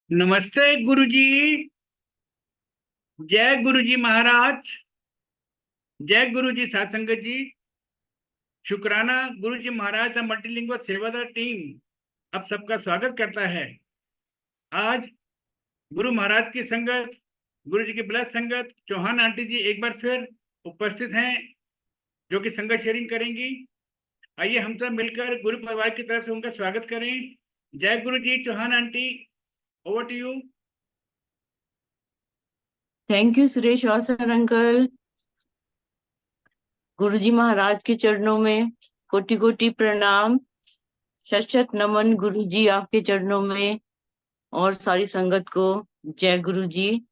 नमस्ते गुरुजी। जय गुरुजी महाराज। जय गुरुजी सासंगत जी। शुक्राना गुरुजी महाराज द मल्टीलिंगुअल सेवादार टीम अब सबका स्वागत करता है। आज गुरु महाराज की संगत, गुरु जी की ब्लस संगत चौहान आंटी जी एक बार फिर उपस्थित हैं, जो कि संगत शेयरिंग करेंगी। आइए हम सब मिलकर गुरु परिवार की तरफ से उनका स्वागत करें। जय गुरु जी Chauhan aunty, over to you. Thank you Suresh Vasar uncle. गुरुजी महाराज के चरणों में कोटि कोटि प्रणाम। शत शत नमन गुरुजी आपके चरणों में और सारी संगत को। जय गुरुजी।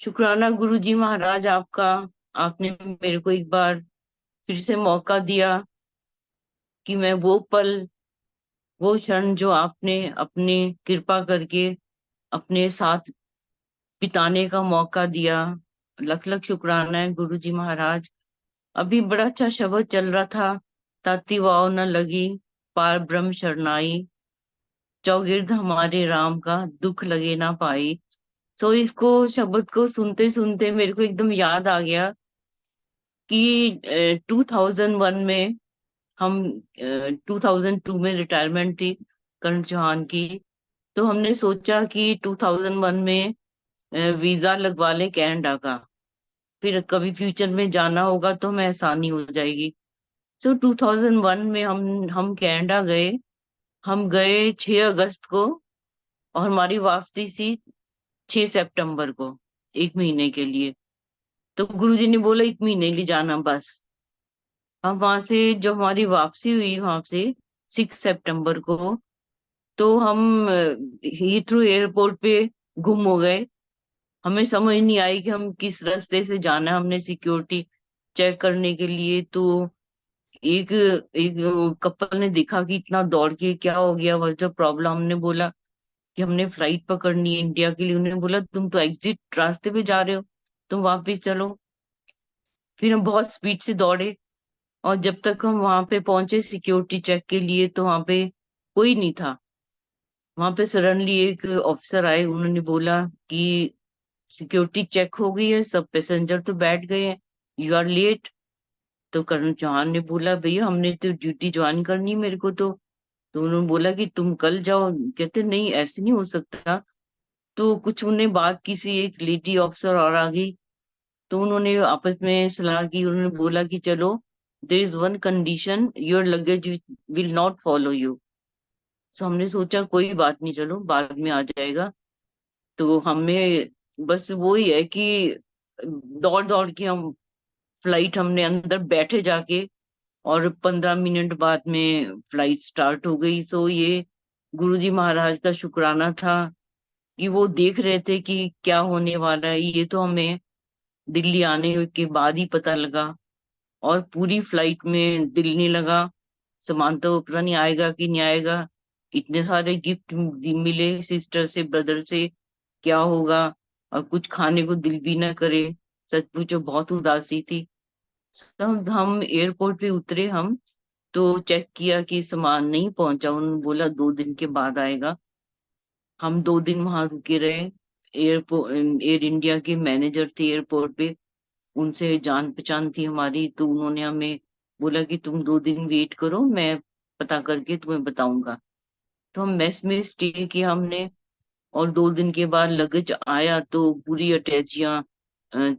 शुक्राना गुरुजी महाराज आपका। आपने मेरे को एक बार फिर से मौका दिया कि मैं वो पल, वो क्षण जो आपने अपनी कृपा करके अपने साथ बिताने का मौका दिया। लख लख शुक्राना है गुरुजी महाराज। अभी बड़ा अच्छा शब्द चल रहा था। ताती वाव न लगी, पार ब्रह्म शरणाई, चौगिर्द हमारे राम का दुख लगे ना पाई। सो इसको शब्द को सुनते सुनते मेरे को एकदम याद आ गया कि 2001 में हम 2002 में रिटायरमेंट थी करण चौहान की। तो हमने सोचा कि 2001 में वीजा लगवा ले कनाडा का, फिर कभी फ्यूचर में जाना होगा तो हमें आसानी हो जाएगी। सो 2001 में हम कनाडा गए। हम गए 6 अगस्त को और हमारी वापसी थी 6 सितंबर को, एक महीने के लिए। तो गुरुजी ने बोला 1 महीने लिए जाना बस। हम वहां से जो हमारी वापसी हुई वहां से 6 सितंबर को, तो हम हीथ्रो एयरपोर्ट पे गुम हो गए। हमें समझ नहीं आई कि हम किस रास्ते से जाना है। हमने सिक्योरिटी चेक करने के लिए तो एक एक कपल ने देखा कि इतना दौड़ के क्या हो गया, वह जो प्रॉब्लम। हमने बोला कि हमने फ्लाइट पकड़नी है इंडिया के लिए। उन्होंने बोला तुम तो एग्जिट रास्ते पे जा रहे हो, तुम वापस चलो। फिर हम बहुत स्पीड से दौड़े और जब तक हम वहां पे पहुंचे सिक्योरिटी चेक के लिए तो वहां पे कोई नहीं था। वहां पे सडनली एक ऑफिसर आए, उन्होंने बोला कि सिक्योरिटी चेक हो गई है, सब पैसेंजर तो बैठ गए हैं, यू आर लेट। तो करण चौहान ने बोला भैया हमने तो ड्यूटी ज्वाइन करनी है मेरे को तो उन्होंने बोला कि तुम कल जाओ। कहते नहीं ऐसे नहीं हो सकता। तो कुछ उन्हें बात किसी एक लेडी ऑफिसर और आ गई। तो उन्होंने आपस में सलाह की, उन्होंने बोला कि चलो there is one condition, your luggage will not follow you. So हमने सोचा कोई बात नहीं, चलो बाद में आ जाएगा। तो हमें बस वो ही है कि दौड़ दौड़ के हम फ्लाइट, हमने अंदर बैठे जाके और 15 मिनट बाद में फ्लाइट स्टार्ट हो गई। सो ये गुरुजी महाराज का शुक्राना था कि वो देख रहे थे कि क्या होने वाला है। ये तो हमें दिल्ली आने के बाद ही पता लगा और पूरी फ्लाइट में दिल नहीं लगा। सामान तो पता नहीं आएगा कि नहीं आएगा। इतने सारे गिफ्ट मिले सिस्टर से, ब्रदर से, क्या होगा। और कुछ खाने को दिल भी ना करे। सच पूछो बहुत उदासी थी। तब हम एयरपोर्ट पे उतरे, हम तो चेक किया कि सामान नहीं पहुंचा। उन्होंने बोला 2 दिन के बाद आएगा। हम 2 दिन वहां रुके रहे। एयरपोर्ट एयर इंडिया के मैनेजर थे एयरपोर्ट पे, उनसे जान पहचान थी हमारी। तो उन्होंने हमें बोला कि तुम 2 दिन वेट करो, मैं पता करके तुम्हें बताऊंगा। तो हम मेस में स्टे किया हमने। और 2 दिन के बाद लगेज आया तो पूरी अटैचियां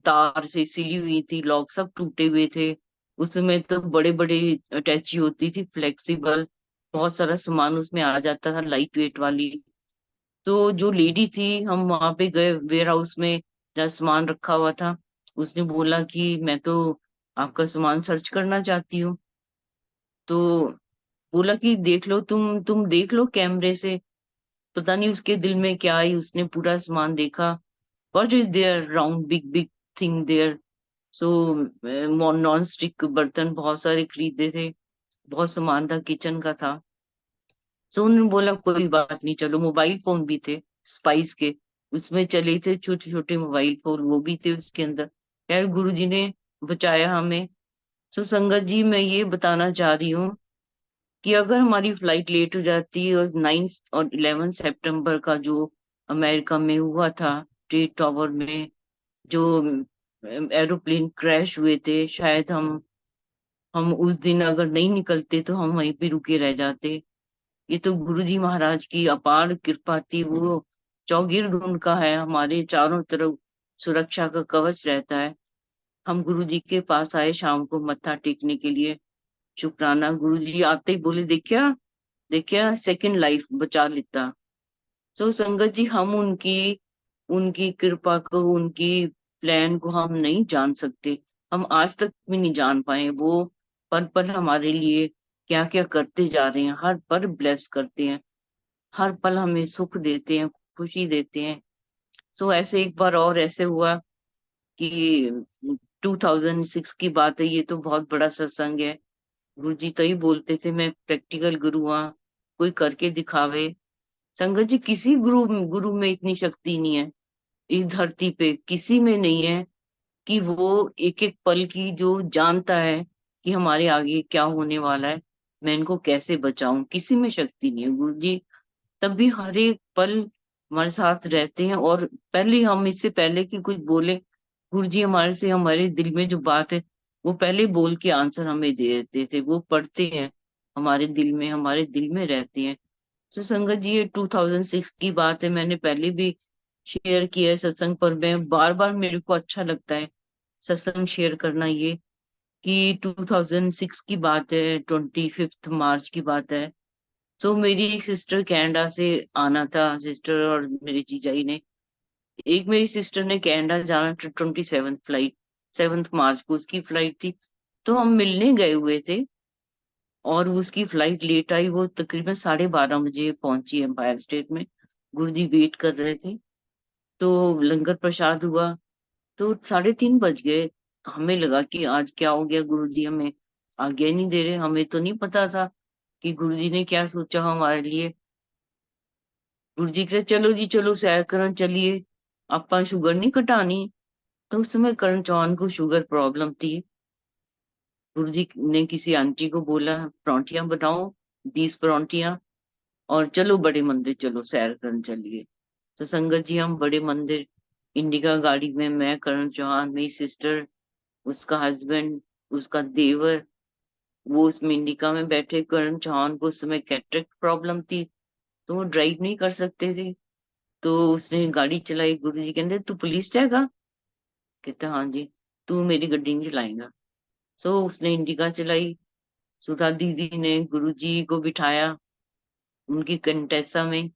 तार से सिली हुई थी, लॉक सब टूटे हुए थे। उसमें तो बड़े बड़े अटैची होती थी, फ्लेक्सिबल, बहुत सारा सामान उसमें आ जाता था, लाइट वेट वाली। तो जो लेडी थी, हम वहां पे गए वेयर हाउस में जहाँ सामान रखा हुआ था। उसने बोला कि मैं तो आपका सामान सर्च करना चाहती हूँ। तो बोला कि देख लो, तुम देख लो कैमरे से। पता नहीं उसके दिल में क्या आई, उसने पूरा सामान देखा। What is there round big big thing there. So non stick बर्तन बहुत सारे खरीदे थे, बहुत सामान था, किचन का था। सो उन्होंने बोला कोई बात नहीं, चलो। मोबाइल फोन भी थे स्पाइस के, उसमें चले थे छोटे छोटे मोबाइल फोन, वो भी थे उसके अंदर। यार गुरु जी ने बचाया हमें। सो संगत जी मैं ये बताना चाह रही हूँ कि अगर हमारी फ्लाइट लेट हो जाती है और 9 और 11 सितंबर का जो अमेरिका में हुआ था, ट्रेड टॉवर में जो एरोप्लेन क्रैश हुए थे, शायद हम उस दिन अगर नहीं निकलते तो हम वहीं पे रुके रह जाते। ये तो गुरुजी महाराज की अपार कृपा थी। वो चौगिर्द उनका है, हमारे चारों तरफ सुरक्षा का कवच रहता है। हम गुरुजी के पास आए शाम को मत्था टेकने के लिए। शुक्राना, गुरुजी आते ही बोले, देखिया देखिया सेकंड लाइफ बचा लेता। सो संगत जी, हम उनकी उनकी कृपा को, उनकी प्लान को हम नहीं जान सकते। हम आज तक भी नहीं जान पाए वो पल पल हमारे लिए क्या क्या करते जा रहे हैं। हर पल ब्लेस करते हैं, हर पल हमें सुख देते हैं, खुशी देते हैं। सो ऐसे एक बार और ऐसे हुआ कि 2006 की बात है। ये तो बहुत बड़ा सत्संग है। गुरु जी तो ही बोलते थे, मैं प्रैक्टिकल गुरु हूँ, कोई करके दिखावे। संगत जी, किसी गुरु गुरु में इतनी शक्ति नहीं है, इस धरती पे किसी में नहीं है कि वो एक एक पल की जो जानता है कि हमारे आगे क्या होने वाला है, मैं इनको कैसे बचाऊं। किसी में शक्ति नहीं है। गुरु जी तब भी हर एक पल हमारे साथ रहते हैं। और पहले हम, इससे पहले कि कुछ बोले, गुरु जी हमारे से हमारे दिल में जो बात है वो पहले बोल के आंसर हमें दे देते थे। वो पढ़ते हैं हमारे दिल में, हमारे दिल में रहते हैं। तो संगत जी, ये 2006 की बात है, मैंने पहले भी शेयर किया है सत्संग पर। मैं बार बार, मेरे को अच्छा लगता है सत्संग शेयर करना। ये कि 2006 की बात है, 25 मार्च की बात है। तो मेरी एक सिस्टर कनाडा से आना था, सिस्टर और मेरे जीजाई ने। एक मेरी सिस्टर ने कनाडा जाना था, 27 फ्लाइट, 7 मार्च को उसकी फ्लाइट थी। तो हम मिलने गए हुए थे और उसकी फ्लाइट लेट आई। वो तकरीबन 12:30 बजे पहुंची एम्पायर स्टेट में। गुरुजी वेट कर रहे थे। तो लंगर प्रसाद हुआ तो 3:30 बज गए। हमें लगा कि आज क्या हो गया, गुरुजी हमें आज्ञा नहीं दे रहे। हमें तो नहीं पता था कि गुरुजी ने क्या सोचा हमारे लिए। गुरु जी कहते, चलो जी चलो सैर करन चलिए, ਆਪਾਂ शुगर नहीं घटानी। तो उस समय करण चौहान को शुगर प्रॉब्लम थी। गुरु जी ने किसी आंटी को बोला, परौंठियां बनाओ, 20 परौंठियां, और चलो बड़े मंदिर चलो सैर करन चलिए। तो संगत जी, हम बड़े मंदिर इंडिका गाड़ी में, मैं, करण चौहान, मेरी सिस्टर, उसका हस्बैंड, उसका देवर, वो उसमें इंडिका में बैठे। करण चौहान को उस समय कैटरेक्ट प्रॉब्लम थी, तो वो ड्राइव नहीं कर सकते थे। तो उसने गाड़ी चलाई। गुरु जी कहते, तू पुलिस जाएगा? कहते, हाँ जी। तू मेरी गड्डी नहीं चलाएगा। सो उसने इंडिका चलाई। सुधा दीदी ने गुरु जी को बिठाया उनकी कंटेसा में,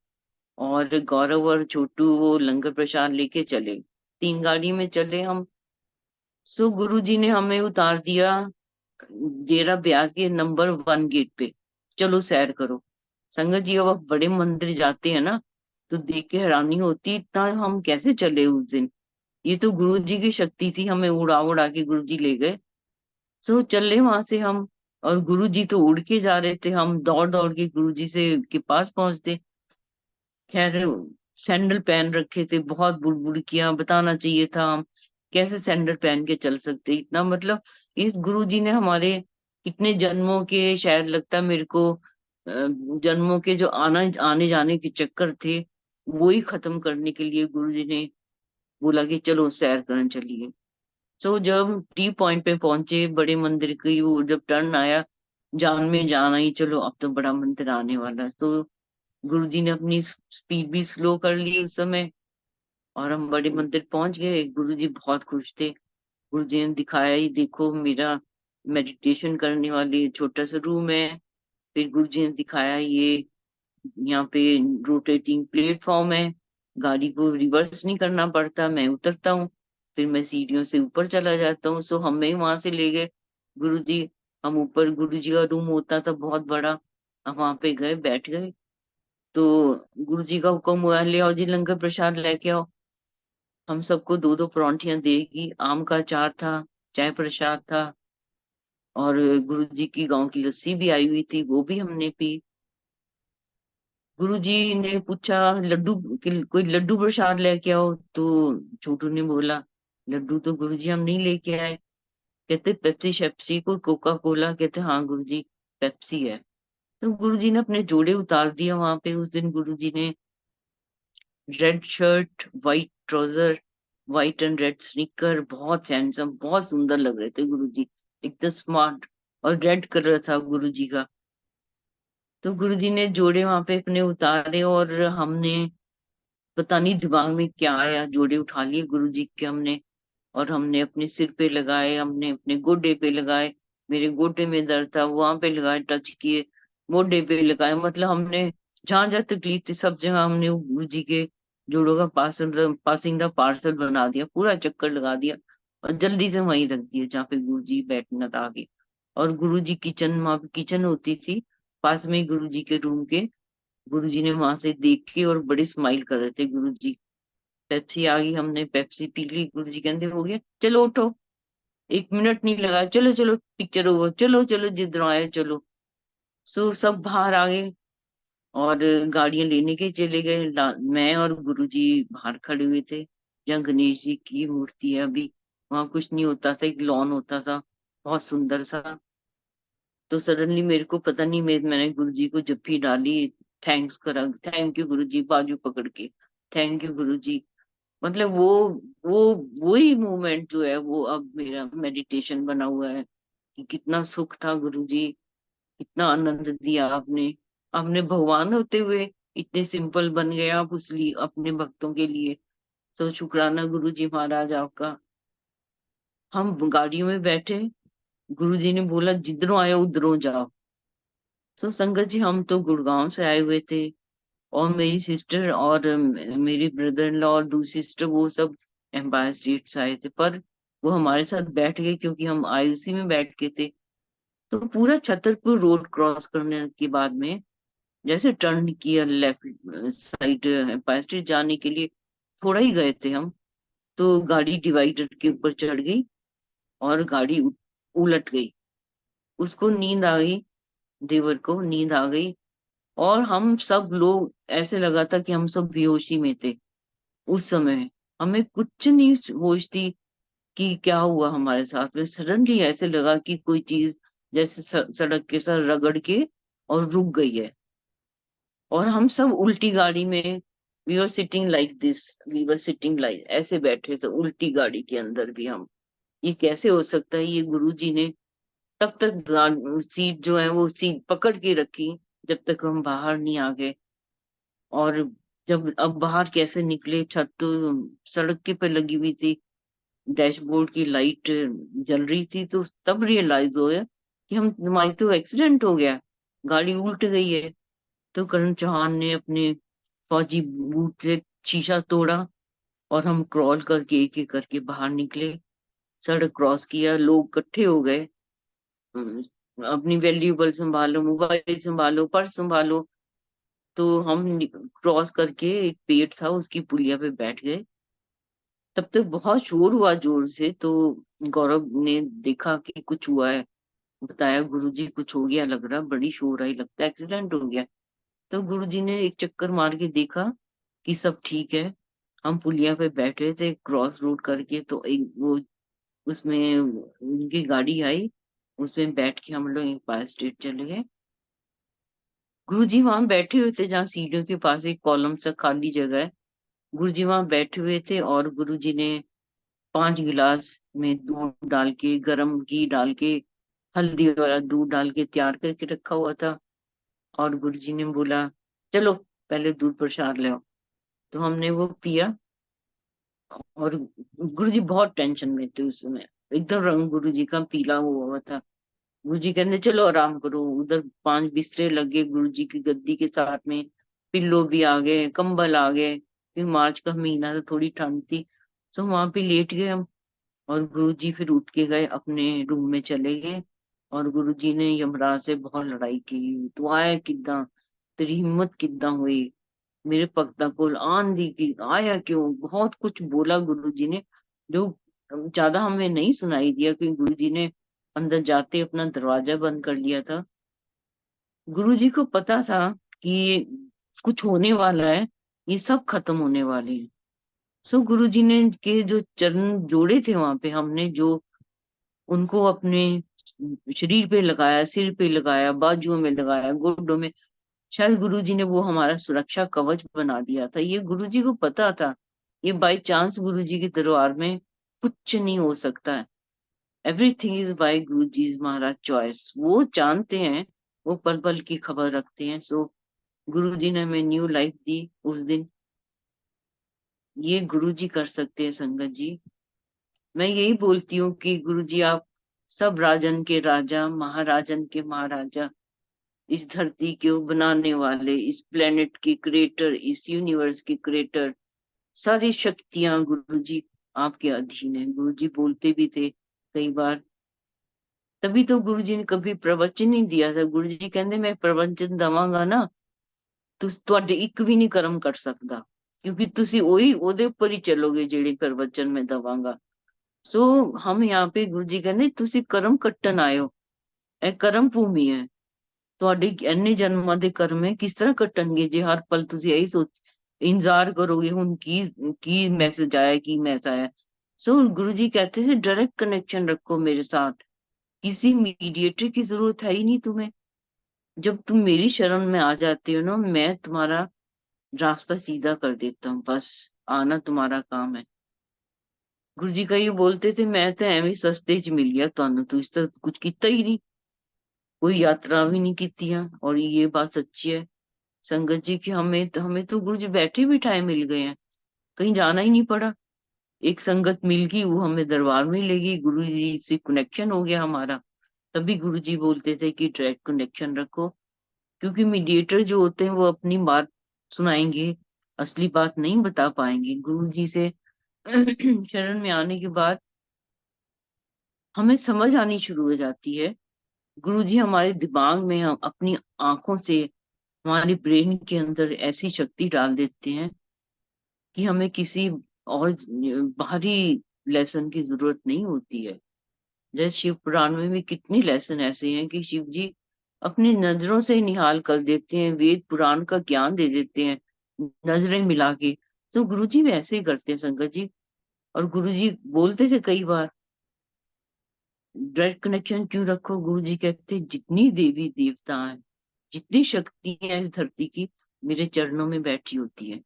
और गौरव और छोटू वो लंगर प्रसाद लेके चले। 3 गाड़ी में चले हम। सो गुरु जी ने हमें उतार दिया जेरा ब्यास के नंबर 1 गेट पे। चलो सैर करो। संगत जी, अब आप बड़े मंदिर जाते हैं ना, तो देख के हैरानी होती, इतना हम कैसे चले उस दिन। ये तो गुरु जी की शक्ति थी, हमें उड़ा उड़ा के गुरु जी ले गए। सो चले वहां से हम। और गुरु जी तो उड़ के जा रहे थे, हम दौड़ दौड़ के गुरु जी से के पास पहुंचते। खैर, सैंडल पहन रखे थे, बहुत बुड़बुड़ किया, बताना चाहिए था। हम कैसे सैंडल पहन के चल सकते, इतना मतलब इस गुरु जी ने हमारे कितने जन्मों के, शायद लगता है मेरे को, जन्मों के जो आने जाने के चक्कर थे, वो ही खत्म करने के लिए गुरु जी ने बोला कि चलो सैर करने चलिए। सो जब टी पॉइंट पे पहुंचे बड़े मंदिर की, वो जब टर्न आया, जान में जान आई, चलो अब तो बड़ा मंदिर आने वाला है। तो गुरुजी ने अपनी स्पीड भी स्लो कर ली उस समय, और हम बड़े मंदिर पहुंच गए। गुरुजी बहुत खुश थे। गुरुजी ने दिखाया, ही देखो मेरा मेडिटेशन करने वाली छोटा सा रूम है। फिर गुरुजी ने दिखाया, ये यहाँ पे रोटेटिंग प्लेटफॉर्म है, गाड़ी को रिवर्स नहीं करना पड़ता, मैं उतरता हूँ, फिर मैं सीढ़ियों से ऊपर चला जाता हूँ। सो हमें वहां से ले गए गुरुजी। हम ऊपर, गुरुजी का रूम होता था बहुत बड़ा, हम वहां पे गए, बैठ गए। तो गुरुजी का हुक्म हुआ, ले आओ जी लंगर प्रसाद लेके आओ। हम सबको 2-2 परौंठियां देगी, आम का अचार था, चाय प्रसाद था, और गुरुजी की गांव की लस्सी भी आई हुई थी, वो भी हमने पी। गुरुजी ने पूछा, लड्डू कोई लड्डू प्रसाद लेके आओ। तो छोटू ने बोला, लड्डू तो गुरुजी हम नहीं लेके आए। कहते, पेप्सी शेप्सी को कोका कोला? कहते, हाँ गुरुजी, पेप्सी है। तो गुरुजी ने अपने जोड़े उतार दिए वहां पे। उस दिन गुरुजी ने red shirt, white trouser, white and red sneaker, बहुत हैंडसम, बहुत सुंदर लग रहे थे गुरुजी, एकदम स्मार्ट। और रेड कलर था गुरुजी का। तो गुरुजी ने जोड़े वहां पे अपने उतारे, और हमने पता नहीं दिमाग में क्या आया, जोड़े उठा लिए गुरुजी के हमने, और हमने अपने सिर पे लगाए, हमने अपने गोडे पे लगाए, मेरे गोडे में दर्द था वहां पे लगाए, टच किए, मोढे पे लगाए, मतलब हमने जहां जहां तकलीफ थी सब जगह हमने वो गुरु जी के जोड़ों का पासिंग द पार्सल बना दिया, पूरा चक्कर लगा दिया, और जल्दी से वहीं रख दिया जहाँ पे गुरु जी बैठना था आगे। और गुरु जी किचन, वहां पे किचन होती थी पास में ही गुरु जी के रूम के। गुरु जी ने वहां से देख के और बड़ी स्माइल कर रहे थे गुरु जी। पेप्सी आ गई, हमने पेप्सी पी ली, गुरु जी कहते हो गया चलो उठो, 1 मिनट नहीं लगा, चलो चलो पिक्चर ओवर, चलो चलो जिधर आए चलो। सो सब बाहर आ गए, और गाड़ियां लेने के चले गए। मैं और गुरुजी बाहर खड़े हुए थे, जहाँ गणेश जी की मूर्ति है अभी, वहां कुछ नहीं होता था, एक लॉन होता था बहुत सुंदर सा। तो सडनली मेरे को पता नहीं, मैंने गुरुजी को जप्फी डाली, थैंक्स करा, थैंक यू गुरुजी, बाजू पकड़ के, थैंक यू गुरुजी। मतलब वो वही मूवमेंट जो है वो अब मेरा मेडिटेशन बना हुआ है, कि कितना सुख था गुरुजी, कितना आनंद दिया आपने। आपने भगवान होते हुए इतने सिंपल बन गए आप उस लिए, अपने भक्तों के लिए। सो शुक्राना गुरु जी महाराज आपका। हम गाड़ियों में बैठे, गुरु जी ने बोला जिधरों आए उधरों जाओ। तो संगत जी हम तो गुड़गांव से आए हुए थे, और मेरी सिस्टर और मेरी ब्रदर इन लॉ और दूसरी सिस्टर वो सब एम्पायर स्टेट से आए थे, पर वो हमारे साथ बैठ गए क्योंकि हम आईयूसी में बैठ के थे। तो पूरा छतरपुर रोड क्रॉस करने के बाद में जैसे टर्न किया लेफ्ट साइड एम्पायर स्टेट जाने के लिए, थोड़ा ही गए थे हम, तो गाड़ी डिवाइडर के ऊपर चढ़ गई, और गाड़ी उलट गई। उसको नींद आ गई, देवर को नींद आ गई, और हम सब लोग ऐसे लगा था कि हम सब बेहोशी में थे उस समय। हमें कुछ नहीं होश थी कि क्या हुआ हमारे साथ में। सडनली ऐसे लगा कि कोई चीज जैसे सड़क के साथ रगड़ के और रुक गई है, और हम सब उल्टी गाड़ी में, we were sitting like this, we were sitting like ऐसे बैठे थे उल्टी गाड़ी के अंदर भी हम। ये कैसे हो सकता है, ये गुरुजी ने तब तक सीट जो है वो सीट पकड़ के रखी जब तक हम बाहर नहीं आ गए। और जब अब बाहर कैसे निकले, छत तो सड़क के पे लगी हुई थी, डैशबोर्ड की लाइट जल रही थी, तो तब रियलाइज हो गया कि हम, हमारी तो एक्सीडेंट हो गया, गाड़ी उल्ट गई है। तो करण चौहान ने अपने फौजी बूट से शीशा तोड़ा, और हम क्रॉल करके एक एक करके बाहर निकले, सड़क क्रॉस किया, लोग इकट्ठे हो गए। हम्म, अपनी वैल्यूबल संभालो, मोबाइल संभालो, पर्स संभालो। तो हम क्रॉस करके एक पेड़ था उसकी पुलिया पे बैठ गए। तब तक बहुत शोर हुआ जोर से, तो गौरव ने देखा कि कुछ हुआ है, बताया गुरुजी कुछ हो गया लग रहा, बड़ी शोर आई, लगता है एक्सीडेंट हो गया। तो गुरुजी ने एक चक्कर मार के देखा कि सब ठीक है। हम पुलिया पे बैठे थे क्रॉस रोड करके, तो एक वो उसमें उनकी गाड़ी आई, उसमें बैठ के हम लोग एक पास स्ट्रीट चले गए। गुरुजी वहां बैठे हुए थे जहाँ सीढ़ियों के पास एक कॉलम सा खाली जगह है, गुरुजी वहां बैठे हुए थे, और गुरुजी ने 5 गिलास में दूध डाल के, गरम घी डाल के, हल्दी वाला दूध डाल के तैयार करके रखा हुआ था। और गुरुजी ने बोला चलो पहले दूध प्रसाद ले आओ। तो हमने वो पिया, और गुरुजी बहुत टेंशन में थे उस समय, एकदम रंग गुरुजी का पीला हुआ था। गुरुजी कहने चलो आराम करो, उधर 5 बिस्तरे लगे गुरुजी की गद्दी के साथ में, पिल्लो भी आ गए, कंबल आ गए, फिर मार्च का महीना था, थोड़ी ठंड थी। तो वहां पे लेट गए हम, और गुरुजी फिर उठ के गए अपने रूम में चले गए। और गुरुजी ने यमराज से बहुत लड़ाई की, तू आया किदा, तेरी हिम्मत किदा हुई मेरे भक्ता को आंधी की, आया क्यों, बहुत कुछ बोला गुरुजी ने, जो ज्यादा हमें नहीं सुनाई दिया क्योंकि गुरुजी ने अंदर जाते अपना दरवाजा बंद कर लिया था। गुरुजी को पता था कि ये कुछ होने वाला है, ये सब खत्म होने वाले हैं। सो गुरुजी ने के जो चरण जोड़े थे वहां पे, हमने जो उनको अपने शरीर पे लगाया, सिर पे लगाया, बाजुओं में लगाया, गोडों में, शायद गुरुजी ने वो हमारा सुरक्षा कवच बना दिया था। ये गुरुजी को पता था, ये बाय चांस गुरुजी के दरबार में कुछ नहीं हो सकता है। Everything is by Guruji's Maharaj choice. वो जानते हैं, वो पल पल की खबर रखते हैं। सो गुरुजी ने हमें न्यू लाइफ दी उस दिन। ये गुरुजी कर सकते हैं संगत जी। मैं यही बोलती हूँ कि गुरुजी आप सब राजन के राजा, महाराजन के महाराजा, इस धरती को बनाने वाले, इस प्लेनेट के क्रिएटर, इस यूनिवर्स के क्रिएटर, सारी शक्तियां गुरुजी आपके अधीन है। गुरुजी बोलते भी थे कई बार। तभी तो गुरुजी ने कभी प्रवचन नहीं दिया था। गुरुजी कहते मैं प्रवचन दवांगा ना, ਤੁਹਾਡੇ ਇੱਕ ਵੀ ਨਹੀਂ ਕਰਮ ਕਰ ਸਕਦਾ, क्योंकि ਤੁਸੀਂ ਉਹਦੇ ਉੱਪਰ ਹੀ ਚੱਲੋਗੇ ਜਿਹੜੇ ਪ੍ਰਵਚਨ ਮੈਂ ਦਵਾਂਗਾ। ਸੋ ਹਮ यहाँ पे गुरुजी कहते ਤੁਸੀਂ ਕਰਮ ਕੱਟਣ ਆਇਓ, ਇਹ ਕਰਮ ਭੂਮੀ ਹੈ। ਤੁਹਾਡੇ ਇੰਨੇ ਜਨਮਾਂ ਦੇ ਕਰਮ ਹੈ, ਕਿਸ ਤਰ੍ਹਾਂ ਕੱਟਣਗੇ ਜੇ ਹਰ ਪਲ ਤੁਸੀਂ ਇਹੀ ਸੋਚ इंतजार करोगे ਹੁਣ की मैसेज आया, की मैसेज आया। सो गुरुजी कहते थे डायरेक्ट कनेक्शन रखो मेरे साथ, किसी मीडिएटर की जरूरत है ही नहीं तुम्हें। जब तुम मेरी शरण में आ जाते हो ना, मैं तुम्हारा रास्ता सीधा कर देता हूँ, बस आना तुम्हारा काम है। गुरुजी का ये बोलते थे मैं तो ਐਵੇਂ सस्ते च मिल गया ਤੁਹਾਨੂੰ, ਤੁਸੀਂ ਤਾਂ कुछ ਕੀਤਾ ही नहीं, कोई यात्रा भी नहीं की। और ये बात सच्ची है संगत जी की, हमें तो गुरु जी बैठे बिठाए मिल गए हैं, कहीं जाना ही नहीं पड़ा। एक संगत मिल गई, वो हमें दरबार में ले गई, गुरु जी से कनेक्शन हो गया हमारा। तभी गुरु जी बोलते थे कि डायरेक्ट कनेक्शन रखो, क्योंकि मीडिएटर जो होते हैं वो अपनी बात सुनाएंगे, असली बात नहीं बता पाएंगे। गुरु जी से शरण में आने के बाद हमें समझ आनी शुरू हो जाती है। गुरु जी हमारे दिमाग में, हम अपनी आंखों से, हमारे ब्रेन के अंदर ऐसी शक्ति डाल देते हैं कि हमें किसी और बाहरी लेसन की जरूरत नहीं होती है। जैसे शिव पुराण में भी कितनी लेसन ऐसे हैं कि शिव जी अपनी नजरों से निहाल कर देते हैं, वेद पुराण का ज्ञान दे देते हैं नजरें मिला के। तो गुरु जी भी ऐसे ही करते हैं संगत जी। और गुरु जी बोलते थे कई बार डायरेक्ट कनेक्शन क्यों रखो। गुरु जी कहते हैं जितनी देवी देवता हैं, जितनी शक्ति है इस धरती की, मेरे चरणों में बैठी होती है।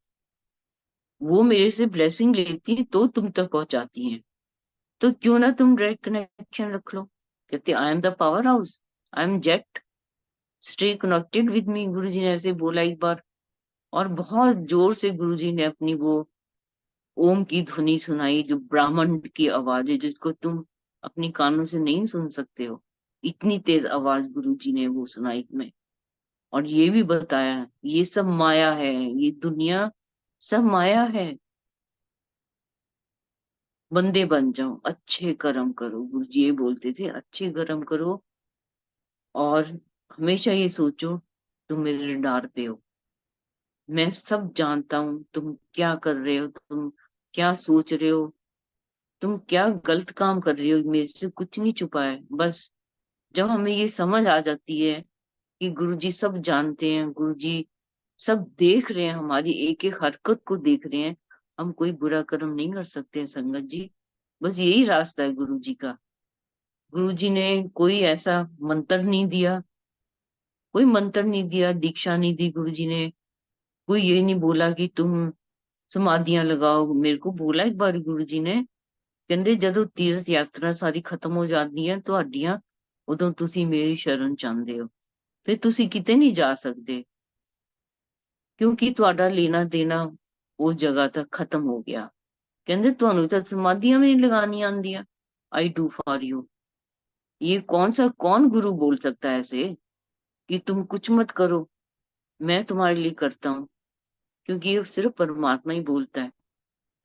वो मेरे से ब्लेसिंग लेती है तो तुम तक पहुंचाती हैं। तो क्यों ना तुम डायरेक्ट कनेक्शन रख लो। कहते I am the power house, I am jet, stay connected with me. गुरु जी ने ऐसे बोला एक बार, और बहुत जोर से गुरु जी ने अपनी वो ओम की ध्वनि सुनाई, जो ब्राह्मण की आवाज है, जिसको तुम अपनी कानों से नहीं सुन सकते हो। इतनी तेज आवाज गुरु जी ने वो सुनाई में। और ये भी बताया ये सब माया है, ये दुनिया सब माया है, बंदे बन जाओ, अच्छे कर्म करो। गुरु जी ये बोलते थे अच्छे कर्म करो, और हमेशा ये सोचो तुम मेरे रडार पे हो, मैं सब जानता हूँ तुम क्या कर रहे हो, तुम क्या सोच रहे हो, तुम क्या गलत काम कर रहे हो, मेरे से कुछ नहीं छुपा है। बस जब हमें ये समझ आ जाती है कि गुरुजी सब जानते हैं, गुरुजी सब देख रहे हैं, हमारी एक एक हरकत को देख रहे हैं, हम कोई बुरा कर्म नहीं कर सकते हैं संगत जी। बस यही रास्ता है गुरुजी का। गुरुजी ने कोई ऐसा मंत्र नहीं दिया, कोई मंत्र नहीं दिया, दीक्षा नहीं दी गुरुजी ने। कोई ये नहीं बोला कि तुम समाधियां लगाओ। मेरे को बोला एक बार गुरुजी ने, ਕਹਿੰਦੇ ਜਦੋਂ ਤੀਰਥ ਯਾਤਰਾ ਸਾਰੀ ਖਤਮ ਹੋ ਜਾਂਦੀ ਹੈ ਤੁਹਾਡੀਆਂ, ਉਦੋਂ ਤੁਸੀਂ ਮੇਰੀ ਸ਼ਰਨ ਚਾਹੁੰਦੇ ਹੋ, ਫਿਰ ਤੁਸੀਂ ਕਿਤੇ ਨਹੀਂ ਜਾ ਸਕਦੇ, ਕਿਉਂਕਿ ਤੁਹਾਡਾ ਲੈਣਾ ਦੇਣਾ ਉਸ ਜਗ੍ਹਾ ਤੱਕ ਖਤਮ ਹੋ ਗਿਆ। ਕਹਿੰਦੇ ਤੁਹਾਨੂੰ ਤਾਂ ਸਮਾਧੀਆਂ ਵੀ ਨਹੀਂ ਲਗਾਉਣੀਆਂ ਆਉਂਦੀਆਂ, आई डू फॉर यू। ये कौन गुरु बोल सकता है ऐसे कि तुम कुछ मत करो, मैं तुम्हारे लिए करता हूँ। क्योंकि ये सिर्फ परमात्मा ही बोलता है,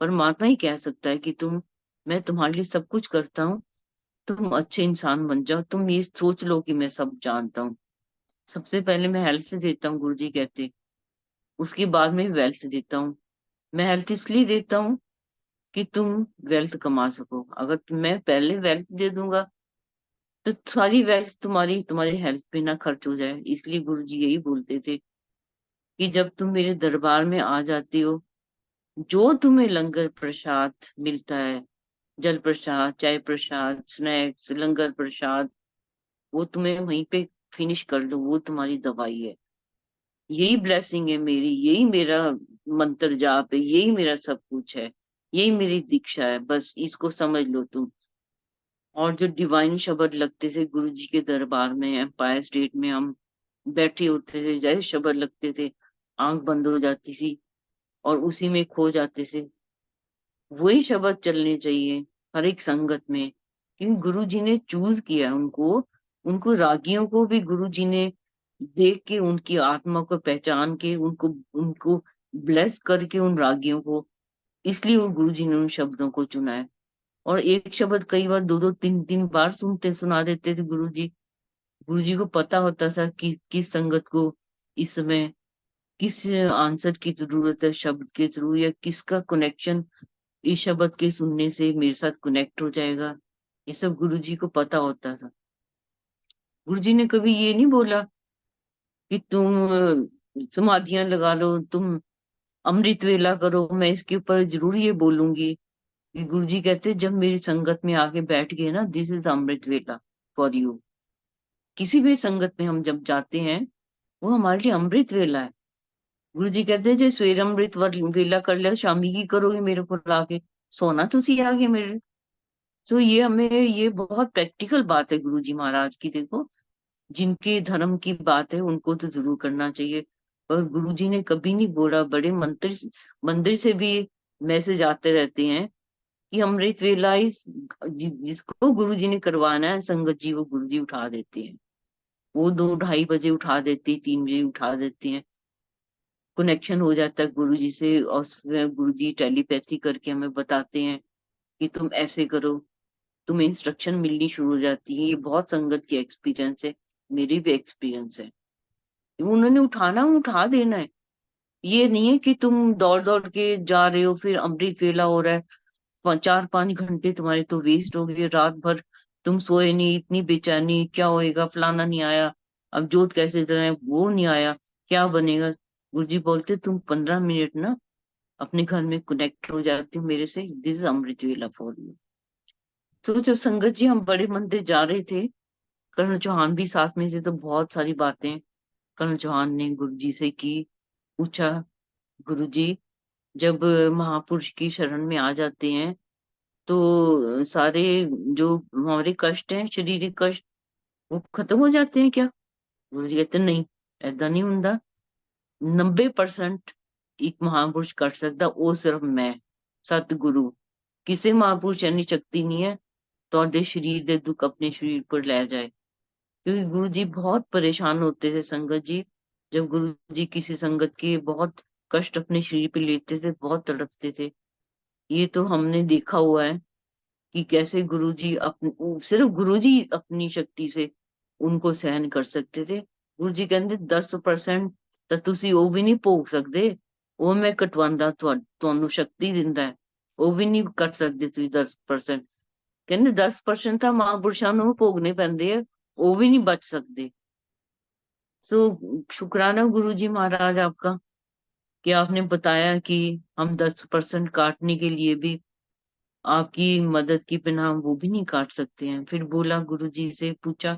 परमात्मा ही कह सकता है कि मैं तुम्हारे लिए सब कुछ करता हूँ, तुम अच्छे इंसान बन जाओ। तुम ये सोच लो कि मैं सब जानता हूँ। सबसे पहले मैं हेल्थ से देता हूँ, गुरुजी कहते, उसके बाद में वेल्थ देता हूँ। मैं हेल्थ इसलिए देता हूँ कि तुम वेल्थ कमा सको। अगर मैं पहले वेल्थ दे दूंगा तो सारी वेल्थ तुम्हारी तुम्हारी हेल्थ पे ना खर्च हो जाए। इसलिए गुरुजी यही बोलते थे कि जब तुम मेरे दरबार में आ जाते हो, जो तुम्हें लंगर प्रसाद मिलता है, जल प्रसाद, चाय प्रसाद, स्नैक्स, लंगर प्रसाद, वो तुम्हें वहीं पे फिनिश कर लो, वो तुम्हारी दवाई है। यही ब्लेसिंग है मेरी, यही मेरा मंत्र जाप है, यही मेरा सब कुछ है, यही मेरी दीक्षा है, बस इसको समझ लो तुम। और जो डिवाइन शब्द लगते थे गुरु जी के दरबार में, एम्पायर स्टेट में हम बैठे होते थे, जैसे शब्द लगते थे आंख बंद हो जाती थी और उसी में खो जाते थे। वही शब्द चलने चाहिए हर एक संगत में, क्योंकि गुरु जी ने चूज किया उनको। उनको रागियों को भी गुरु जी ने देख के, उनकी आत्मा को पहचान के, उनको उनको ब्लेस करके उन रागियों को, इसलिए वो गुरु जी ने उन शब्दों को चुना है। और एक शब्द कई बार दो दो तीन तीन बार सुना देते थे गुरु जी। गुरु जी को पता होता था कि किस संगत को इस समय किस आंसर की जरूरत है शब्द के थ्रू, या किसका कनेक्शन इस शब्द के सुनने से मेरे साथ कनेक्ट हो जाएगा। ये सब गुरु जी को पता होता था। गुरु जी ने कभी ये नहीं बोला कि तुम समाधियां लगा लो, तुम अमृत वेला करो। मैं इसके ऊपर जरूर ये बोलूंगी कि गुरु जी कहते जब मेरी संगत में आके बैठ गए ना, दिस इज अमृत वेला फॉर यू। किसी भी संगत में हम जब जाते हैं, वो हमारे लिए अमृत वेला है। गुरु जी कहते हैं जो सवेर अमृत वेला कर लिया, शामी की करोगे मेरे को लाके, सोना तुसी आगे मेरे। तो ये हमें, ये बहुत प्रैक्टिकल बात है गुरु जी महाराज की। देखो, जिनके धर्म की बात है उनको तो जरूर करना चाहिए, पर गुरु जी ने कभी नहीं बोला। बड़े मंदिर से भी मैसेज आते रहते हैं कि अमृत वेला जिसको गुरु जी ने करवाना है संगत जी, वो गुरु जी उठा देते हैं। वो 2 ढाई बजे उठा देते हैं, 3 बजे उठा देते हैं। कनेक्शन हो जाता है गुरु जी से, और गुरु जी टेलीपैथी करके हमें बताते हैं कि तुम ऐसे करो, तुम्हें इंस्ट्रक्शन मिलनी शुरू हो जाती है। ये बहुत संगत की एक्सपीरियंस है, मेरी भी एक्सपीरियंस है। उन्होंने उठाना, उठा देना है। ये नहीं है कि तुम दौड़ दौड़ के जा रहे हो, फिर अमृत वेला हो रहा है, 4-5 घंटे तुम्हारे तो वेस्ट हो गए, रात भर तुम सोए नहीं, इतनी बेचैनी, क्या होएगा, फलाना नहीं आया, अब जोत कैसे जलाएं, वो नहीं आया, क्या बनेगा। गुरुजी बोलते तुम 15 मिनट ना अपने घर में कनेक्ट हो जाते हो मेरे से, दिस इज अमृत वेला फॉर यू। तो जब संगत जी हम बड़े मंदिर जा रहे थे, कर्नल चौहान भी साथ में थे, तो बहुत सारी बातें कर्नल चौहान ने गुरु जी से की। पूछा, गुरु जी जब महापुरुष की शरण में आ जाते हैं तो सारे जो हमारे कष्ट हैं, शारीरिक कष्ट, वो खत्म हो जाते हैं क्या? गुरु जी कहते नहीं, ऐदा नहीं हुंदा। 90% एक महापुरुष कर सकता, वो सिर्फ मैं, सतगुरु। ਕਿਸੇ ਮਹਾਂਪੁਰਸ਼ ਇੰਨੀ शक्ति नहीं है ਤੁਹਾਡੇ शरीर ਦੇ दुख अपने शरीर पर ले जाए। क्योंकि गुरु जी बहुत परेशान होते थे संगत जी, जब गुरु जी किसी संगत के बहुत कष्ट अपने शरीर पे लेते थे, बहुत तड़पते थे। ये तो हमने देखा हुआ है कि कैसे गुरुजी अपने, सिर्फ गुरुजी अपनी शक्ति से उनको सहन कर सकते थे। गुरु जी कहते 10% ਤਾਂ ਤੁਸੀਂ ਉਹ ਵੀ ਨਹੀਂ ਭੋਗ ਸਕਦੇ, ਉਹ ਮੈਂ ਕਟਵਾਉਂਦਾ, ਤੁਹਾਨੂੰ ਸ਼ਕਤੀ ਦਿੰਦਾ ਹੈ, ਉਹ ਵੀ ਨਹੀਂ ਕੱਟ ਸਕਦੇ ਤੁਸੀਂ 10%। ਕਹਿੰਦੇ 10% ਤਾਂ ਮਹਾਂਪੁਰਸ਼ਾਂ ਨੂੰ ਭੋਗਨੇ ਪੈਂਦੇ ਆ, ਉਹ ਵੀ नहीं बच सकते। सो शुक्राना गुरु जी महाराज आपका कि आपने बताया कि हम 10% काटने के लिए भी आपकी मदद की बिना हम वो भी नहीं काट सकते हैं। फिर बोला गुरु जी से, पूछा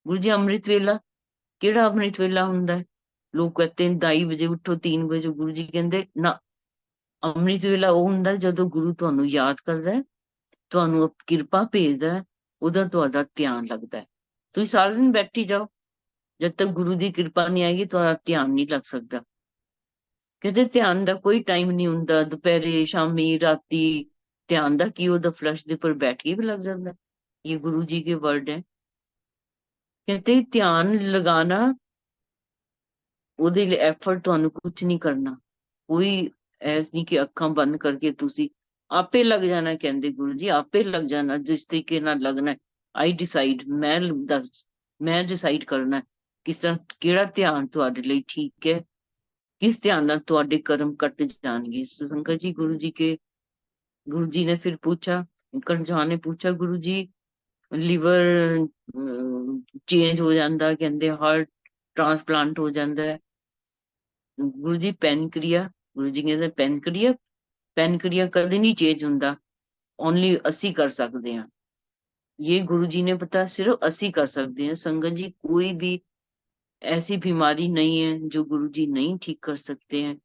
गुरु जी अमृत वेला केड़ा अमृत वेला हुंदा है? लोग कहते हैं 2:30 बजे उठो, 3 बजे। गुरु जी कहते ना, अमृत वेला ਉਹ ਹੁੰਦਾ ਜਦੋਂ ਗੁਰੂ ਤੁਹਾਨੂੰ ਯਾਦ ਕਰਦਾ ਹੈ, ਤੁਹਾਨੂੰ ਕਿਰਪਾ ਭੇਜਦਾ ਹੈ, ਉਦੋਂ ਤੁਹਾਡਾ ਧਿਆਨ ਲੱਗਦਾ ਹੈ। ਤੁਸੀਂ ਸਾਰਾ ਦਿਨ ਬੈਠੀ ਜਾਓ, ਜਦ ਤੱਕ ਗੁਰੂ ਦੀ ਕਿਰਪਾ ਨਹੀਂ ਆਏਗੀ ਤੁਹਾਡਾ ਧਿਆਨ ਨਹੀਂ ਲੱਗ ਸਕਦਾ। ਕਹਿੰਦੇ ਧਿਆਨ ਦਾ ਕੋਈ ਟਾਈਮ ਨਹੀਂ ਹੁੰਦਾ, ਦੁਪਹਿਰੇ, ਸ਼ਾਮੀ, ਰਾਤੀ, ਧਿਆਨ ਦਾ ਕੀ, ਉਹਦਾ ਫਲਸ਼ ਦੇ ਉੱਪਰ ਬੈਠ ਕੇ ਵੀ ਲੱਗ ਜਾਂਦਾ। ये गुरु जी के वर्ड है। कहते ध्यान लगाना, ਉਹਦੇ ਲਈ ਐਫਰਟ ਤੁਹਾਨੂੰ ਕੁਝ ਨਹੀਂ ਕਰਨਾ, ਕੋਈ ਐਸ ਨਹੀਂ ਕਿ ਅੱਖਾਂ ਬੰਦ ਕਰਕੇ ਤੁਸੀਂ ਆਪੇ ਲੱਗ ਜਾਣਾ। ਕਹਿੰਦੇ ਗੁਰੂ ਜੀ ਆਪੇ ਲੱਗ ਜਾਣਾ, ਜਿਸ ਤਰੀਕੇ ਨਾਲ ਲੱਗਣਾ ਆਈ ਡਿਸਾਈਡ, ਮੈਂ ਡਿਸਾਈਡ ਕਰਨਾ ਕਿਸ ਤਰ੍ਹਾਂ ਕਿਹੜਾ ਧਿਆਨ ਤੁਹਾਡੇ ਲਈ ਠੀਕ ਹੈ, किस ध्यान ਨਾਲ ਤੁਹਾਡੇ ਕਰਮ ਕੱਟ ਜਾਣਗੇ। ਸੰਗਤ जी गुरु जी ने फिर पूछा, करजौन ने पूछा, गुरु जी लिवर चेंज हो जाता, कहते हार्ट ट्रांसप्लांट हो जाता है। गुरु जी पैनक्रिया, गुरु जी कहते पैनक्रिया, पैनक्रिया कदे नहीं चेंज होता, ओनली ਅਸੀਂ कर सकते हैं। ये गुरु जी ने पता सिर्फ ਅਸੀਂ कर सकते हैं। संगत जी कोई भी ऐसी बीमारी नहीं है जो गुरुजी नहीं ठीक कर सकते हैं।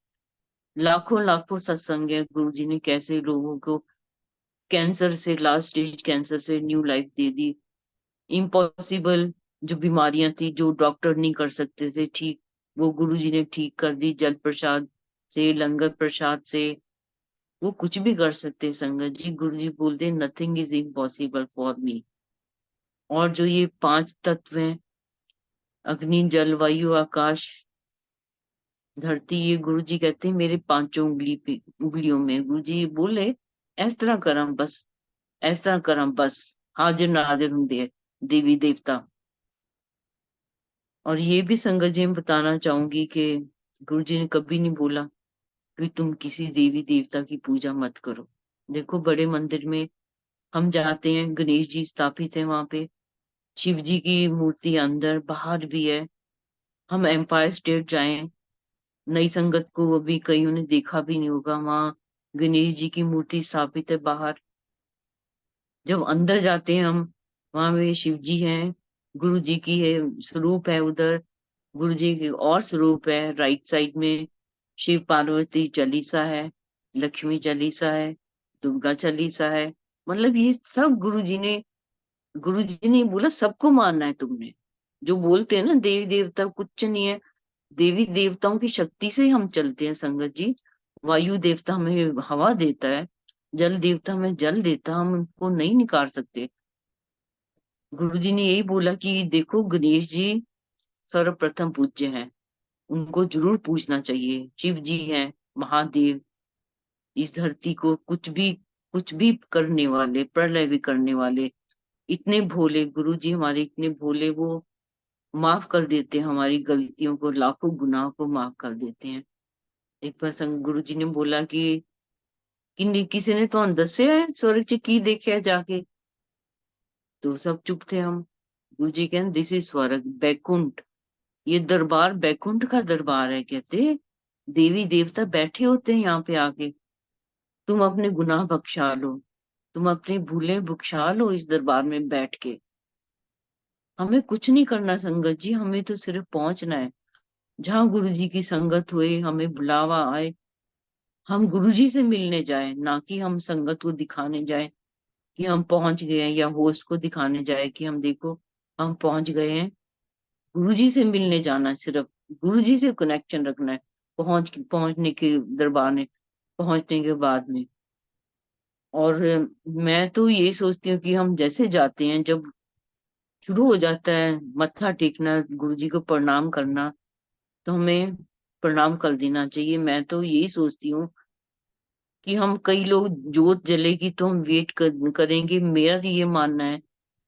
लाखों लाखों सत्संग है, गुरुजी ने कैसे लोगों को कैंसर से, लास्ट स्टेज कैंसर से न्यू लाइफ दे दी। इम्पॉसिबल जो बीमारियां थी, जो डॉक्टर नहीं कर सकते थे ठीक, वो गुरुजी ने ठीक कर दी, जल प्रसाद से, लंगर प्रसाद से। वो कुछ भी कर सकते हैं संगत जी। गुरुजी बोलते nothing is impossible for me. और जो ये पांच तत्व हैं, अग्नि जल वायु आकाश धरती, ये गुरुजी कहते हैं मेरे पांचों उंगली पे, उंगलियों में। गुरुजी बोले इस तरह करम बस, इस तरह करम बस, हाजिर नाजिर होंगे देवी देवता। और ये भी संगत जी मैं बताना चाहूंगी कि गुरुजी ने कभी नहीं बोला कि तुम किसी देवी देवता की पूजा मत करो। देखो बड़े मंदिर में हम जाते हैं, गणेश जी स्थापित है वहां पे, शिव जी की मूर्ति अंदर बाहर भी है। हम एम्पायर स्टेट जाएं, नई संगत को अभी कईयों ने देखा भी नहीं होगा, वहां गणेश जी की मूर्ति स्थापित है बाहर। जब अंदर जाते हैं हम, वहां में शिव जी हैं, गुरु जी की है स्वरूप है उधर, गुरु जी की और स्वरूप है राइट साइड में। शिव पार्वती चालीसा है, लक्ष्मी चालीसा है, दुर्गा चालीसा है। मतलब ये सब गुरु जी ने बोला सबको मानना है तुमने। जो बोलते हैं ना देवी देवता कुछ नहीं है, देवी देवताओं की शक्ति से ही हम चलते हैं संगत जी। वायु देवता हमें हवा देता है, जल देवता हमें जल देता है, हम उनको नहीं निकाल सकते। गुरु जी ने यही बोला कि देखो गणेश जी सर्वप्रथम पूज्य हैं, उनको जरूर पूजना चाहिए। शिव जी हैं महादेव, इस धरती को कुछ भी करने वाले, प्रलय भी करने वाले, इतने भोले गुरु जी हमारे, इतने भोले, वो माफ कर देते हैं हमारी गलतियों को, लाखों गुनाह को माफ कर देते हैं। एक बार संग गुरु जी ने बोला कि किसी ने तो दसे है स्वर्ग च की देखा जाके। तो सब चुप थे हम। गुरु जी कहते दिस इज स्वर्ग, बैकुंठ, ये दरबार बैकुंठ का दरबार है। कहते देवी देवता बैठे होते हैं यहाँ पे आके, तुम अपने गुनाह बख्शा लो, तुम अपनी भूलें बख्शा लो इस दरबार में बैठ के। हमें कुछ नहीं करना संगत जी, हमें तो सिर्फ पहुंचना है जहाँ गुरु जी की संगत हुए, हमें बुलावा आए, हम गुरु जी से मिलने जाए, ना कि हम संगत को दिखाने जाए कि हम पहुंच गए हैं, या होस्ट को दिखाने जाए कि हम देखो हम पहुंच गए हैं। गुरु जी से मिलने जाना है, सिर्फ गुरु जी से कनेक्शन रखना है, पहुंचने के दरबार में, पहुंचने के बाद में। और मैं तो ये सोचती हूँ कि हम जैसे जाते हैं, जब शुरू हो जाता है मत्था टेकना, गुरु जी को प्रणाम करना, तो हमें प्रणाम कर देना चाहिए। मैं तो यही सोचती हूँ कि हम, कई लोग जोत जलेगी तो हम करेंगे, मेरा तो ये मानना है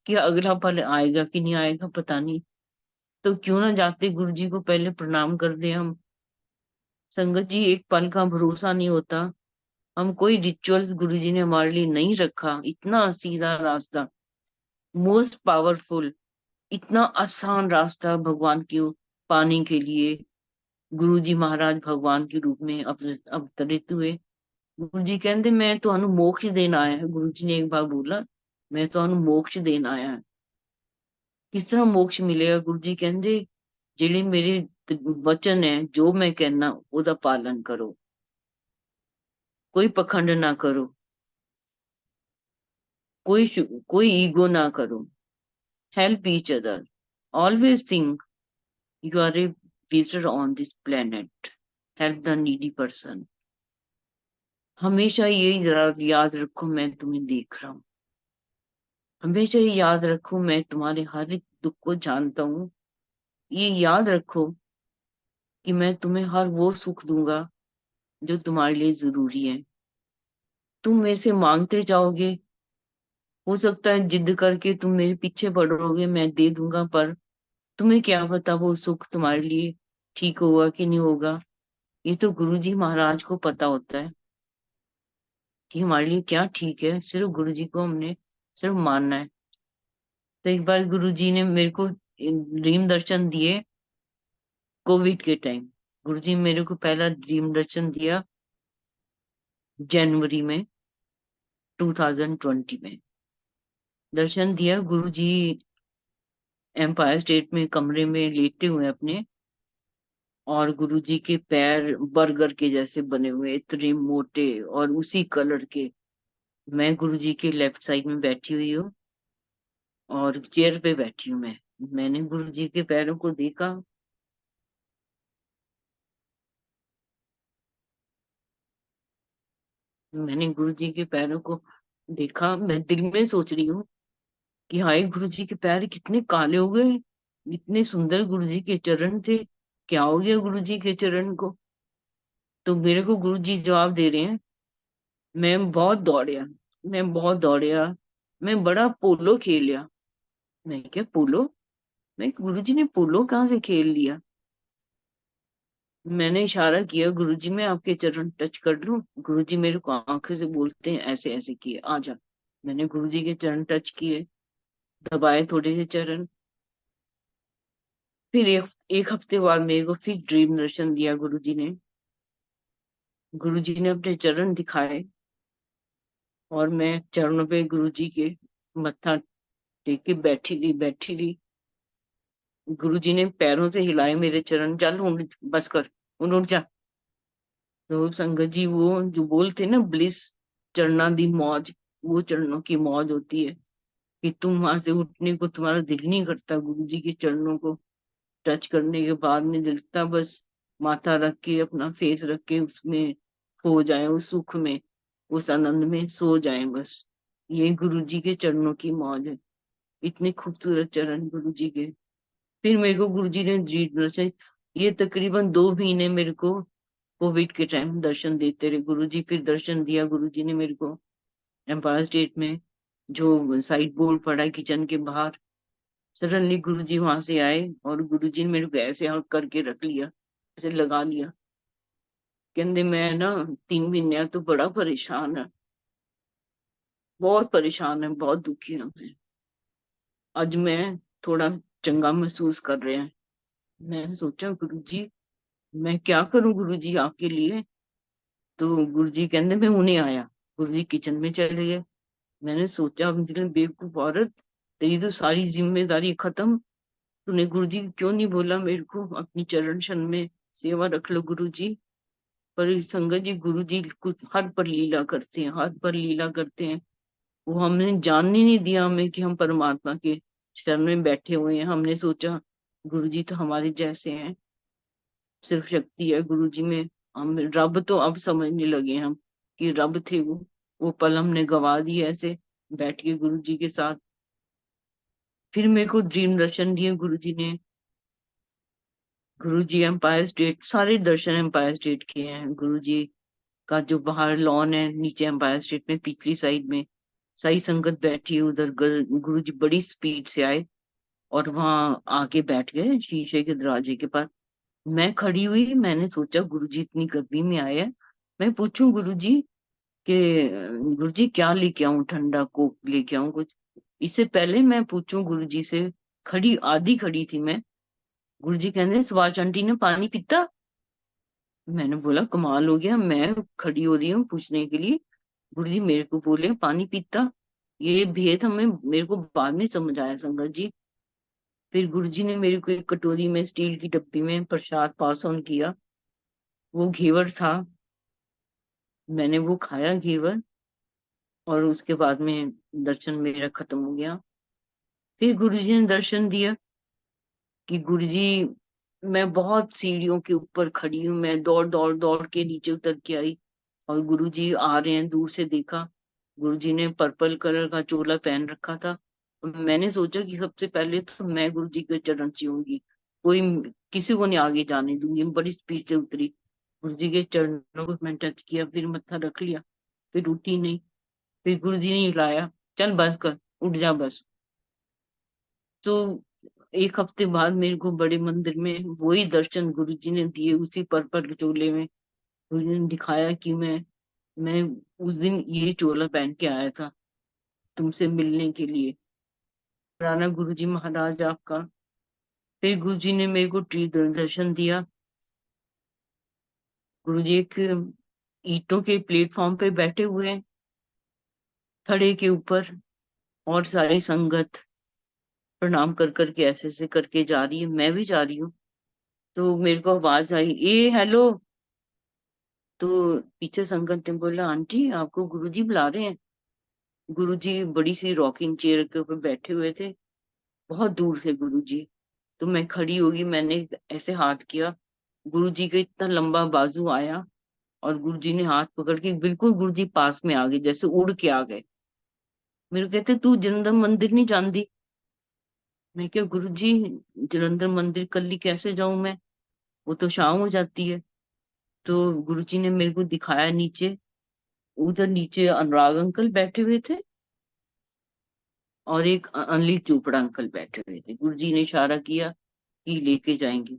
कि अगला पल आएगा कि नहीं आएगा पता नहीं, तो क्यों ना जाते गुरु जी को पहले प्रणाम कर दे हम। संगत जी एक पल का भरोसा नहीं होता, हम कोई रिचुअल्स गुरु जी ने हमारे लिए नहीं रखा, इतना सीधा रास्ता, मोस्ट पावरफुल, इतना आसान रास्ता भगवान की पाने के लिए। गुरु जी महाराज भगवान के रूप में अवतरित हुए। गुरु जी कहते मैं तो मोक्ष देना आया है, गुरु जी ने एक बार बोला मैं तो मोक्ष देना आया है। किस तरह मोक्ष मिलेगा? गुरु जी कहते ਜਿਹੜੇ ਮੇਰੇ वचन है, जो मैं कहना ਉਹਦਾ पालन करो, कोई पखंड ना करो, कोई ईगो ना करो, help each other, always think you are a visitor on this planet, help the needy person. हमेशा ये याद रखो मैं तुम्हें देख रहा हूँ, हमेशा ये याद रखो मैं तुम्हारे हर एक दुख को जानता हूँ, ये याद रखो कि मैं तुम्हें हर वो सुख दूंगा जो तुम्हारे लिए जरूरी है। तुम मेरे से मांगते जाओगे, हो सकता है जिद करके तुम मेरे पीछे पड़ोगे, मैं दे दूंगा, पर तुम्हें क्या पता वो सुख तुम्हारे लिए ठीक होगा कि नहीं होगा। ये तो गुरु जी महाराज को पता होता है कि हमारे लिए क्या ठीक है, सिर्फ गुरु जी को हमने सिर्फ मानना है। तो एक बार गुरु जी ने मेरे को ड्रीम दर्शन दिए कोविड के टाइम। गुरु जी मेरे को पहला ड्रीम दर्शन दिया जनवरी में 2020 में, दर्शन दिया गुरु जी। एम्पायर स्टेट में कमरे में लेटे हुए अपने, और गुरुजी के पैर बर्गर के जैसे बने हुए, इतने मोटे और उसी कलर के। मैं गुरुजी के लेफ्ट साइड में बैठी हुई हूँ और चेयर पे बैठी हूँ मैं। मैंने गुरुजी के पैरों को देखा। मैंने गुरुजी के पैरों को देखा। मैं दिल में सोच रही हूँ कि हाय, गुरुजी के पैर कितने काले हो गए, इतने सुंदर गुरुजी के चरण थे, क्या हो गया गुरुजी के चरण को। तो मेरे को गुरुजी जवाब दे रहे हैं, मैं बहुत दौड़िया, मैं बहुत दौड़िया, मैं बड़ा पोलो खेल लिया। मैं क्या पोलो? मैं, गुरुजी ने पोलो कहाँ से खेल लिया? मैंने इशारा किया, गुरुजी मैं आपके चरण टच कर लूं? गुरुजी मेरे को आंखें से बोलते हैं, ऐसे ऐसे किए, आ जा। मैंने गुरुजी के चरण टच किए, दबाए थोड़े से चरण। फिर एक हफ्ते बाद मेरे को फिर ड्रीम दर्शन दिया गुरुजी ने। गुरुजी ने अपने चरण दिखाए और मैं चरणों पे गुरुजी के मत्था टेक के बैठी रही। गुरुजी ने पैरों से हिलाए मेरे चरण, चल उठ, बस कर, उठ जा। तो संगत जी, वो जो बोलते ना ब्लिस, चरणा दी मौज, वो चरणों की मौज होती है कि तुम वहां से उठने को तुम्हारा दिल नहीं करता। गुरुजी के चरणों को टच करने के बाद में दिल करता बस माथा रख के, अपना फेस रख के उसमें खो जाए, उस सुख में, उस आनंद में सो जाए बस। ये गुरुजी के चरणों की मौज है। इतने खूबसूरत चरण गुरुजी के। फिर मेरे को गुरुजी ने दर्शन, ये तकरीबन 2 महीने मेरे को कोविड के टाइम दर्शन देते रहे गुरुजी। फिर दर्शन दिया गुरुजी ने मेरे को एम्पायर स्टेट में, जो साइड बोर्ड पड़ा है किचन के बाहर। सडनली गुरुजी वहां से आए और गुरुजी ने मेरे को ऐसे हक करके रख लिया, ऐसे लगा लिया। कहते मैं ना 3 महीने तो बड़ा परेशान है, बहुत परेशान है, बहुत दुखी है मैं। आज मैं थोड़ा चंगा महसूस कर रहे हैं। मैंने सोचा, गुरुजी मैं क्या करूं गुरुजी आपके लिए। तो गुरुजी कहते मैं उन्हें आया। गुरुजी किचन में चले गए। मैंने सोचा, मतलब बेवकूफ औरत, तेरी तो सारी जिम्मेदारी खत्म। तूने गुरुजी को क्यों नहीं बोला मेरे को अपनी चरण शन में सेवा रख लो गुरुजी। पर इस संगत जी, गुरुजी कुछ हर पर लीला करते हैं, हर पर लीला करते हैं। वो हमने जानने नहीं दिया हमें कि हम परमात्मा के शरण में बैठे हुए हैं। हमने सोचा गुरुजी तो हमारे जैसे हैं, सिर्फ शक्ति है गुरुजी में। हम रब तो अब समझने लगे हम कि रब थे वो पल हमने गवा दिए ऐसे बैठ के गुरुजी के साथ। फिर मेरे को ड्रीम दर्शन दिए गुरुजी ने। गुरुजी एम्पायर स्टेट, सारे दर्शन एम्पायर स्टेट के हैं। गुरुजी का जो बाहर लॉन है नीचे एम्पायर स्टेट में पिछली साइड में, सारी संगत बैठी है उधर। गुरुजी बड़ी स्पीड से आए और वहां आके बैठ गए शीशे के दरवाजे के पास। मैं खड़ी हुई, मैंने सोचा गुरुजी इतनी गर्मी में आए हैं, मैं पूछूं गुरुजी कि गुरुजी क्या लेके आऊं, ठंडा कोक लेके आऊं कुछ। इससे पहले मैं पूछूं गुरुजी से, खड़ी आधी खड़ी थी मैं, गुरुजी कहते सुभाष आंटी ने पानी पीता। मैंने बोला कमाल हो गया, मैं खड़ी हो रही हूँ पूछने के लिए, गुरुजी मेरे को बोले पानी पीता। ये भेद हमें, मेरे को बाद में समझ आया संगत जी। फिर गुरुजी ने मेरे को एक कटोरी में स्टील की डब्बी में प्रसाद पास ऑन किया। वो घेवर था, मैंने वो खाया घेवर, और उसके बाद में दर्शन मेरा खत्म हो गया। फिर गुरुजी ने दर्शन दिया कि गुरुजी, मैं बहुत सीढ़ियों के ऊपर खड़ी हूँ, मैं दौड़ दौड़ दौड़ के नीचे उतर के आई और गुरुजी आ रहे हैं, दूर से देखा। गुरुजी ने पर्पल कलर का चोला पहन रखा था। मैंने सोचा कि सबसे पहले तो मैं गुरुजी के चरण छूऊंगी, कोई किसी को नहीं आगे जाने दूंगी। बड़ी स्पीड से उतरी, गुरुजी के चरणों को मैं टच किया, फिर मत्था रख लिया, फिर उठी नहीं। फिर गुरुजी ने हिलाया, चल बस कर, उठ जा बस। तो एक हफ्ते बाद मेरे को बड़े मंदिर में वही दर्शन गुरुजी ने दिए, उसी पर्पल चोले में। गुरुजी ने दिखाया कि मैं उस दिन ये चोला पहन के आया था तुमसे मिलने के लिए, राणा गुरुजी महाराज आपका। फिर गुरुजी ने मेरे को ट्री दर्शन दिया। गुरुजी एक ईंटों के प्लेटफॉर्म पे बैठे हुए हैं, थड़े के ऊपर, और सारी संगत प्रणाम कर करके ऐसे ऐसे करके जा रही है, मैं भी जा रही हूँ। तो मेरे को आवाज आई, ए हेलो। तो पीछे संगत ने बोला, आंटी आपको गुरुजी बुला रहे हैं। गुरुजी बड़ी सी रॉकिंग चेयर के ऊपर बैठे हुए थे, बहुत दूर से गुरुजी। तो मैं खड़ी होगी, मैंने ऐसे हाथ किया, गुरुजी का इतना लंबा बाजू आया, और गुरुजी ने हाथ पकड़ के बिल्कुल गुरुजी पास में आ गए, जैसे उड़ के आ गए। मेरे को कहते, तू जलंधर मंदिर नहीं जानती? मैं क्या गुरुजी, जलंधर मंदिर कल्ली कैसे जाऊं मैं, वो तो शाम हो जाती है। तो गुरुजी ने मेरे को दिखाया नीचे, उधर नीचे अनुराग अंकल बैठे हुए थे, और एक अनिल चोपड़ा अंकल बैठे हुए थे। गुरुजी ने इशारा किया कि लेके जाएंगे।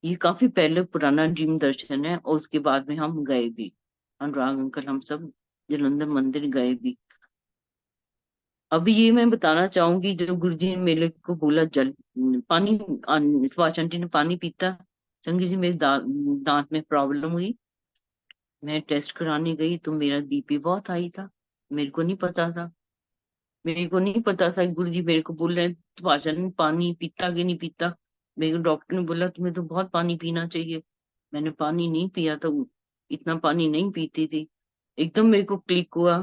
ये काफी पहले पुराना ड्रीम दर्शन है, और उसके बाद में हम गए भी, अनुराग अंकल हम सब जलंधर मंदिर गए भी। अभी ये मैं बताना चाहूंगी, जो गुरुजी ने मेरे को बोला जल पानी, सुभाष आंटी ने पानी पीता। संगी जी, मेरे दांत में प्रॉब्लम हुई, मैं टेस्ट कराने गई तो मेरा बीपी बहुत हाई था। मेरे को नहीं पता था, मेरे को नहीं पता था। गुरुजी मेरे को बोल रहे हैं, सुभाष आंटी पानी पीता कि नहीं पीता। मेरे को डॉक्टर ने बोला तुम्हें तो बहुत पानी पीना चाहिए। मैंने पानी नहीं पिया था, इतना पानी नहीं पीती थी। एकदम मेरे को क्लिक हुआ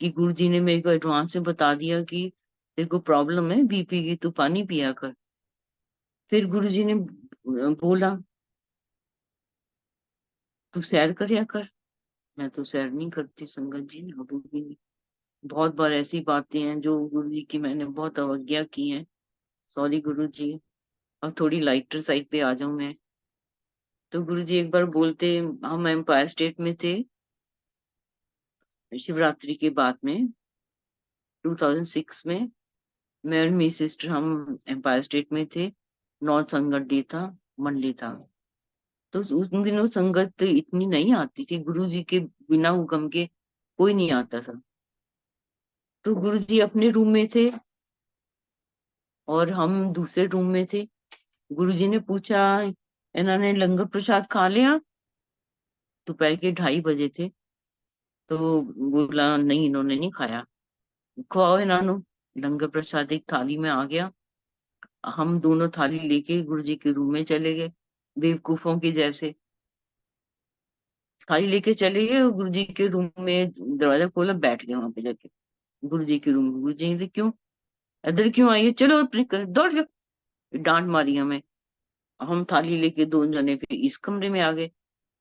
कि गुरुजी ने मेरे को एडवांस से बता दिया कि तेरे को प्रॉब्लम है बीपी की, तू पानी पिया कर। फिर गुरुजी ने बोला, तू सैर करया कर। मैं तो सैर नहीं करती संगत जी, अभी भी नहीं। बहुत बार ऐसी बातें हैं जो गुरुजी की मैंने बहुत अवज्ञा की है, सॉरी गुरुजी। अब थोड़ी लाइटर साइड पे आ जाऊं मैं। तो गुरुजी एक बार बोलते, हम एम्पायर स्टेट में थे शिवरात्रि के बाद में, 2006 में। मैं और मेरी सिस्टर हम एम्पायर स्टेट में थे। नॉर्थ संगत डे था, मंडे था। तो उस दिनों संगत इतनी नहीं आती थी, गुरुजी के बिना हुक्म के कोई नहीं आता था। तो गुरुजी अपने रूम में थे और हम दूसरे रूम में थे। गुरुजी ने पूछा, इन्होंने लंगर प्रसाद खा लिया? दोपहर के 2:30 बजे थे। तो बोला, नहीं इन्होंने नहीं खाया। खुआओ इन्होंने। लंगर प्रसाद एक थाली में आ गया। हम दोनों थाली लेके गुरुजी के रूम में चले गए, बेवकूफों की जैसे। थाली लेके चले गए और गुरुजी के रूम में दरवाजा खोला, बैठ गए वहां पे जाके गुरुजी के रूम में। गुरुजी ने, क्यों इधर क्यों आई है, चलो अपने दौड़ जाओ। डांट मारी हमें। हम थाली लेके दोनों जने फिर इस कमरे में आ गए,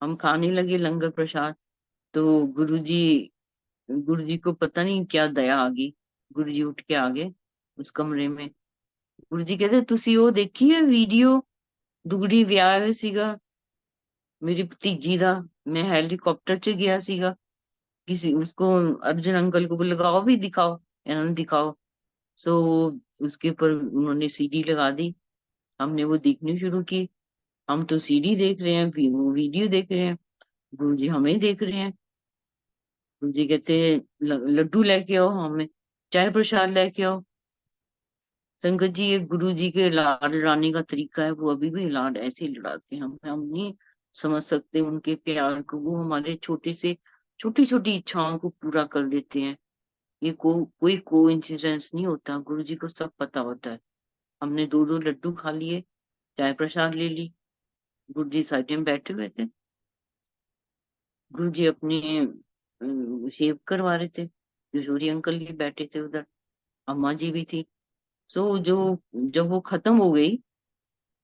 हम खाने लगे लंगर प्रसाद। तो गुरुजी को पता नहीं क्या दया आ गई, गुरुजी उठ के आ गए उस कमरे में। गुरुजी कहते, तुसी वो देखी है वीडियो, दुगड़ी ਵਿਆਹ ਹੋਇਆ ਸੀਗਾ मेरी भतीजी दा, मैं हेलीकॉप्टर च गया सीगा, किसी उसको अर्जुन अंकल को बोले, लगाओ भी दिखाओ, इन्होंने दिखाओ। सो उसके ऊपर उन्होंने सीडी लगा दी, हमने वो देखनी शुरू की। हम तो सीडी देख रहे हैं, वो वीडियो देख रहे हैं, गुरुजी हमें देख रहे हैं। गुरुजी कहते, लड्डू लेके आओ, हमें चाय प्रसाद लेके आओ। संगत जी, ये गुरु जी के लाड लड़ाने का तरीका है, वो अभी भी लाड ऐसे ही लड़ाते हैं। हम नहीं समझ सकते उनके प्यार को। वो हमारे छोटे से छोटी छोटी इच्छाओं को पूरा कर देते हैं। ये कोई कोइंसिडेंस नहीं होता, गुरु जी को सब पता होता है। हमने दो दो लड्डू खा लिए, चाय प्रसाद ले ली। गुरु जी साइड में बैठे हुए थे, गुरु जी अपने शेव करवा रहे थे। किशोरी अंकल भी बैठे थे उधर, अम्मा जी भी थी। सो जो जब वो खत्म हो गई,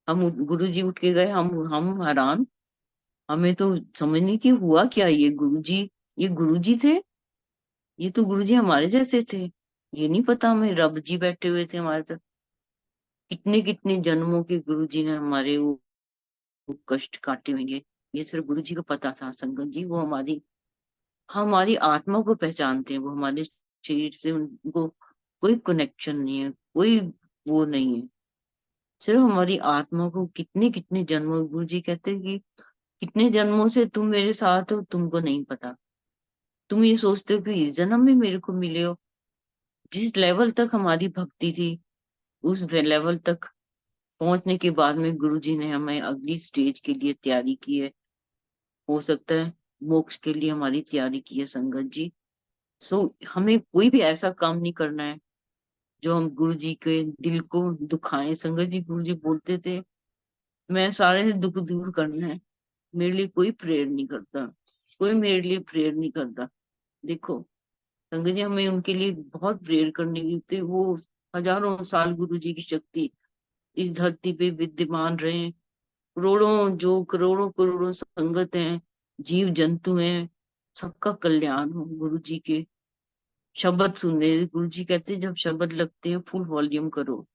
हम गुरुजी उठ के गए, हम हैरान। हमें तो समझ नहीं कि हुआ क्या, ये गुरुजी थे, ये तो गुरुजी हमारे जैसे थे। ये नहीं पता हमें रब जी बैठे हुए थे हमारे साथ। कितने कितने जन्मों के गुरुजी ने हमारे वो कष्ट काटे होंगे, ये सिर्फ गुरुजी को पता था। संगत जी, वो हमारी आत्मा को पहचानते हैं, वो हमारे शरीर से उनको कोई कनेक्शन नहीं है, कोई वो नहीं है। सिर्फ हमारी आत्मा को कितने कितने जन्मों, गुरु जी कहते हैं कि कितने जन्मों से तुम मेरे साथ हो, तुमको नहीं पता। तुम ये सोचते हो कि इस जन्म में मेरे को मिले हो। जिस लेवल तक हमारी भक्ति थी, उस लेवल तक पहुंचने के बाद में गुरु जी ने हमें अगली स्टेज के लिए तैयारी की है। हो सकता है मोक्ष के लिए हमारी तैयारी की है संगत जी। सो हमें कोई भी ऐसा काम नहीं करना है जो हम गुरु जी के दिल को दुखाएं। संगत जी, गुरु जी बोलते थे, मैं सारे दुख दूर करना है, मेरे लिए कोई प्रेयर नहीं करता, कोई मेरे लिए प्रेयर नहीं करता। देखो संगत जी, हमें उनके लिए बहुत प्रेयर करने की थी। वो हजारों साल गुरु जी की शक्ति इस धरती पे विद्यमान रहे। करोड़ों, जो करोड़ों करोड़ों संगत हैं, जीव जंतु हैं, सबका कल्याण हो। गुरु जी के शब्द सुनने, गुरु जी कहते हैं जब शब्द लगते हैं फुल वॉल्यूम करो,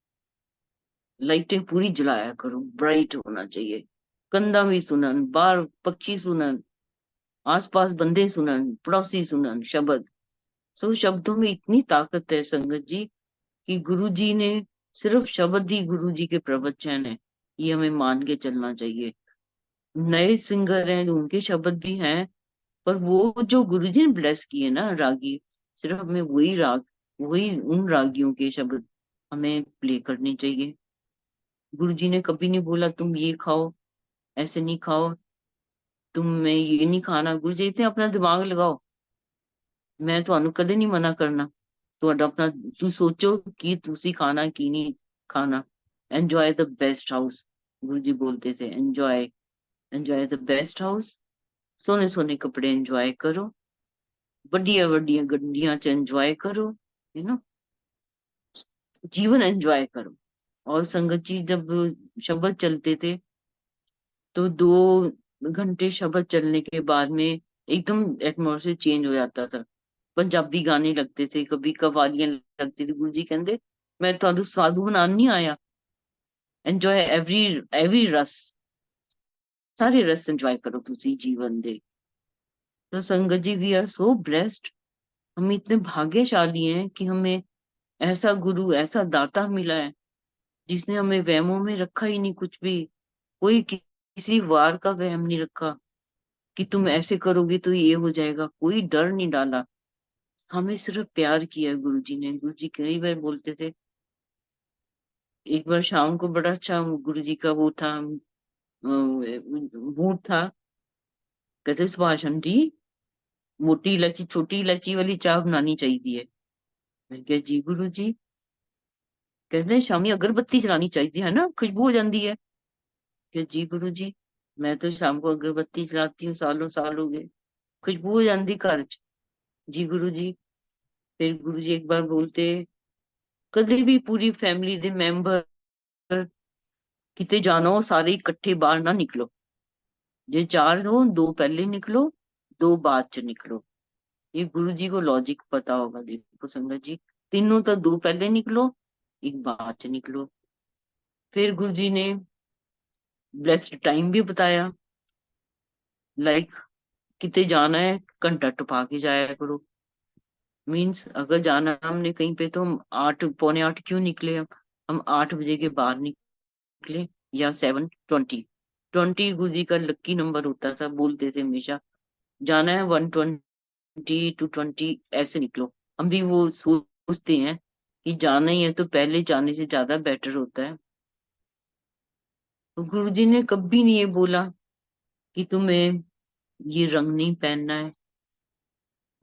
लाइटें पूरी जलाया करो, ब्राइट होना चाहिए। कंधा भी सुनन, बाहर पक्षी सुनन, आसपास बंदे सुनन, पड़ोसी सुनन शब्द। सो शब्दों में इतनी ताकत है संगत जी, कि गुरु जी ने सिर्फ शब्द ही गुरु जी के प्रवचन है, ये हमें मान के चलना चाहिए। नए सिंगर हैं, उनके शब्द भी हैं, पर वो जो गुरुजी ने ब्लेस किए ना रागी, सिर्फ हमें वही राग, वही उन रागियों के शब्द हमें प्ले करने चाहिए। गुरुजी ने कभी नहीं बोला तुम ये खाओ, ऐसे नहीं खाओ, तुम्हें ये नहीं खाना। गुरुजी इतने अपना दिमाग लगाओ, मैं ਤੁਹਾਨੂੰ ਕਦੇ ਨਹੀਂ ਮਨਾ ਕਰਨਾ, ਤੁਹਾਡਾ ਆਪਣਾ ਤੂੰ ਸੋਚੋ कि ਤੁਸੀਂ खाना की नहीं खाना। एंजॉय द बेस्ट हाउस, गुरुजी बोलते थे, enjoy, enjoy the best house. सोने सोने कपड़े एंजॉय करो, वड्डिया वड्डिया गड्डियां च एंजॉय करो, यू नो, जीवन एंजॉय करो। और संगत जी जब शब्द चलते थे, तो 2 घंटे शब्द चलने के बाद में एकदम एटमोसफियर चेंज हो जाता था। पंजाबी गाने लगते थे, कभी कवालियां लगती थी। गुरु जी कहते, मैं तो साधु बनाने नहीं आया, एंजॉय एवरी एवरी रस, सारे रस एंजॉय करो तुसी जीवन दे। तो संगत जी, वी आर सो ब्लेस्ड, हम इतने भाग्यशाली हैं कि हमें ऐसा गुरु, ऐसा दाता मिला है, जिसने हमें वहमों में रखा ही नहीं कुछ भी। कोई किसी वार का वहम नहीं रखा कि तुम ऐसे करोगे तो ये हो जाएगा, कोई डर नहीं डाला। हमें सिर्फ प्यार किया गुरु जी ने। गुरु जी कई बार बोलते थे, एक बार शाम को बड़ा अच्छा गुरु जी का वो था, मूड था। कहते सुभाष आंटी, मोटी इलायची छोटी इलायची वाली चाय बनानी चाहिए। मैं क्या जी गुरु जी? कहते शामी अगरबत्ती जलानी चाहिए है ना, खुशबू हो जाती है। क्या जी गुरु जी, मैं तो शाम को अगरबत्ती जलाती हूँ, सालों साल हो गए, खुशबू हो जाती घर च। जी गुरु जी। फिर गुरु जी एक बार बोलते, कभी भी पूरी फैमिली दे मैंबर किते जाना हो, सारे इकट्ठे बाहर ना निकलो। जे 4 हो, 2 पहले निकलो, 2 बाद च निकलो। ये गुरु जी को लॉजिक पता होगा। देखो संगत जी, तीनों तो 2 पहले निकलो, 1 बाद च निकलो। फिर गुरु जी ने ब्लेस्ड टाइम भी बताया, लाइक किते जाना है घंटा टपा के जाया करो। मीन्स अगर जाना है हमने कहीं पे, तो हम 8 पौने 8 क्यों निकले, हम 8 बजे के बाद निकले, या 7:20। गुरुजी का लक्की नंबर होता था, बोलते थे हमेशा जाना है 1:20 to 1:20 ऐसे निकलो। हम भी वो सोचते हैं कि जाना ही है तो पहले जाने से ज्यादा बेटर होता है। तो गुरुजी ने कभी नहीं ये बोला कि तुम्हें ये रंग नहीं पहनना है,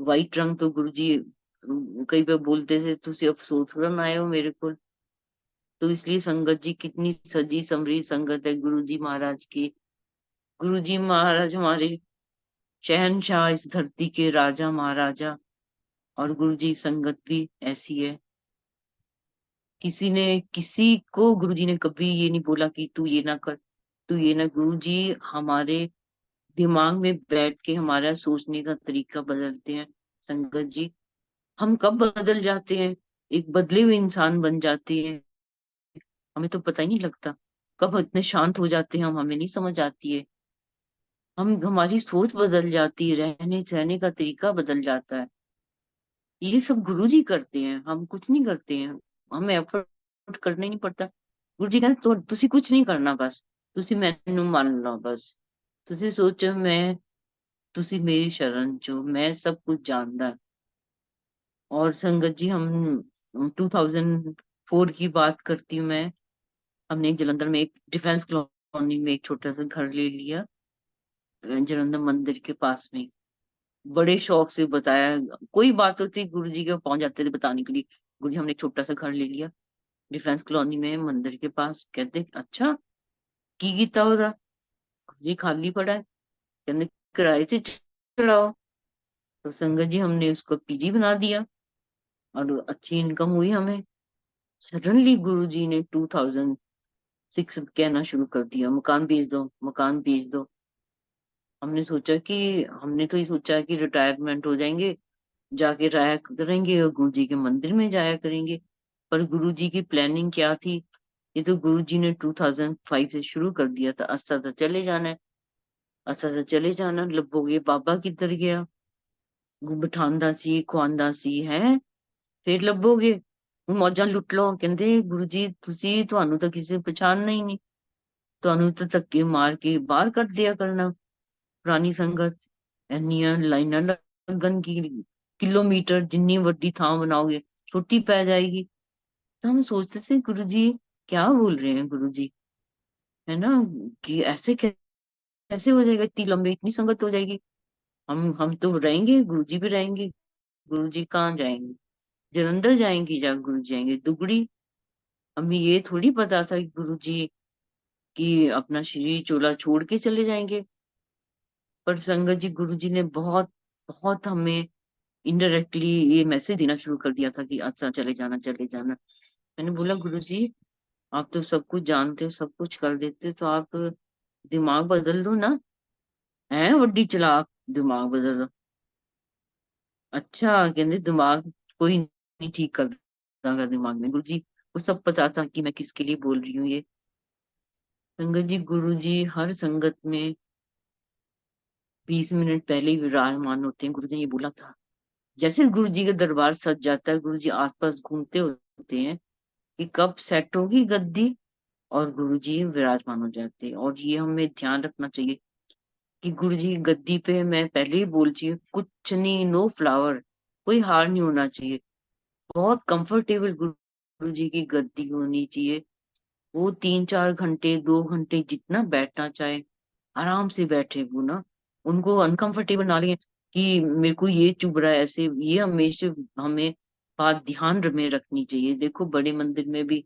व्हाइट रंग। तो गुरुजी कई बार बोलते थे, तुझे अफसोस करन आए हो मेरे को। तो इसलिए संगत जी, कितनी सजी समरी संगत है गुरु जी महाराज की। गुरु जी महाराज हमारे शहनशाह, इस धरती के राजा महाराजा। और गुरु जी संगत भी ऐसी है, किसी ने किसी को गुरु जी ने कभी ये नहीं बोला कि तू ये ना कर, तू ये ना। गुरु जी हमारे दिमाग में बैठ के हमारा सोचने का तरीका बदलते हैं संगत जी। हम कब बदल जाते हैं, एक बदले हुए इंसान बन जाते हैं, हमें तो पता ही नहीं लगता। कब इतने शांत हो जाते हैं हम, हमें नहीं समझ आती है। हम, हमारी सोच बदल जाती है, रहने सहने का तरीका बदल जाता है। ये सब गुरु जी करते हैं, हम कुछ नहीं करते हैं, हमें एफर्ट करना ही नहीं पड़ता। गुरु जी कहते तो तुसी कुछ नहीं करना, बस तुसी मैनू मान लो, बस तुसी सोचो मैं, तुसी मेरी शरण चो, मैं सब कुछ जानदा। और संगत जी, हम 2004 की बात करती हूँ मैं। हमने जलंधर में एक डिफेंस कॉलोनी में एक छोटा सा घर ले लिया, जलंधर मंदिर के पास में। बड़े शौक से बताया, कोई बात होती गुरु जी के पहुंच जाते थे बताने के लिए। गुरु जी हमने एक छोटा सा घर ले लिया डिफेंस कॉलोनी में मंदिर के पास। कहते अच्छा की कीता ओदा? जी खाली पड़ा है। कहते किराए से चढ़ाओ। तो संगत जी हमने उसको पीजी बना दिया और अच्छी इनकम हुई हमें। सडनली गुरु जी ने 2006 कहना शुरू कर दिया, मकान बेच दो, मकान बेच दो। हमने तो ये सोचा कि रिटायरमेंट हो जाएंगे, जाके रहा करेंगे और गुरु जी के मंदिर में जाया करेंगे। पर गुरु जी की प्लानिंग क्या थी? ये तो गुरु जी ने 2005 से शुरू कर दिया था, अस्ता था चले जाना है, अस्ता था चले जाना। लब्बोगे बाबा किधर गया? बिठांदा सी खुआंदा सी है, फिर ਲੱਭੋਗੇ ਮੌਜਾਂ ਲੁੱਟ ਲਓ। ਕਹਿੰਦੇ ਗੁਰੂ ਜੀ ਤੁਸੀਂ, ਤੁਹਾਨੂੰ ਤਾਂ ਕਿਸੇ ਨੇ ਪਛਾਣਨਾ ਹੀ ਨਹੀਂ, ਤੁਹਾਨੂੰ ਤਾਂ ਧੱਕੇ ਮਾਰ ਕੇ ਬਾਹਰ ਕੱਢ ਦਿਆ ਕਰਨਾ। ਪੁਰਾਣੀ ਸੰਗਤ ਇੰਨੀਆਂ ਲਾਈਨਾਂ ਲੱਗਣ ਕੀ, किलोमीटर जितनी ਵੱਡੀ ਥਾਂ बनाओगे छोटी पै जाएगी। तो हम सोचते थे गुरु जी क्या बोल रहे हैं गुरु जी, है ना, कि ऐसे कैसे हो जाएगा, इतनी लंबी इतनी संगत हो जाएगी। हम तो रहेंगे, गुरु जी भी रहेंगे। गुरु जी कहाँ जाएंगे? जलंधर जाएंगे या गुरु जी जाएंगे दुगड़ी? हमें ये थोड़ी पता था कि गुरु जी की अपना शरीर चोला छोड़ के चले जाएंगे। पर संगत जी गुरु जी ने बहुत बहुत हमें इनडायरेक्टली ये मैसेज देना शुरू कर दिया था कि अच्छा चले जाना चले जाना। मैंने बोला गुरु जी आप तो सब कुछ जानते हो, सब कुछ कर देते हो, तो आप दिमाग बदल लो ना। है वड्डी चलाक, दिमाग बदल लो। अच्छा कहते दिमाग कोई नहीं ठीक कर देगा दिमाग में। गुरु जी को सब पता था कि मैं किसके लिए बोल रही हूँ ये। संगत जी गुरु जी हर संगत में 20 मिनट पहले ही विराजमान होते हैं। गुरु जी ने ये बोला था। जैसे गुरु जी का दरबार सज जाता है, गुरु जी आसपास घूमते होते हैं कि कब सेट होगी गद्दी, और गुरु जी विराजमान हो जाते हैं। और ये हमें ध्यान रखना चाहिए कि गुरु जी की गद्दी पे, मैं पहले ही बोल चुकी हूँ, कुछ नहीं, नो फ्लावर, कोई हार नहीं होना चाहिए। बहुत कंफर्टेबल गुरु जी की गद्दी होनी चाहिए। वो 3-4 घंटे 2 घंटे जितना बैठना चाहे आराम से बैठे। वो ना उनको अनकंफर्टेबल ना लगे कि मेरे को ये चुभ रहा है ऐसे। ये हमेशा हमें बात ध्यान में रखनी चाहिए। देखो बड़े मंदिर में भी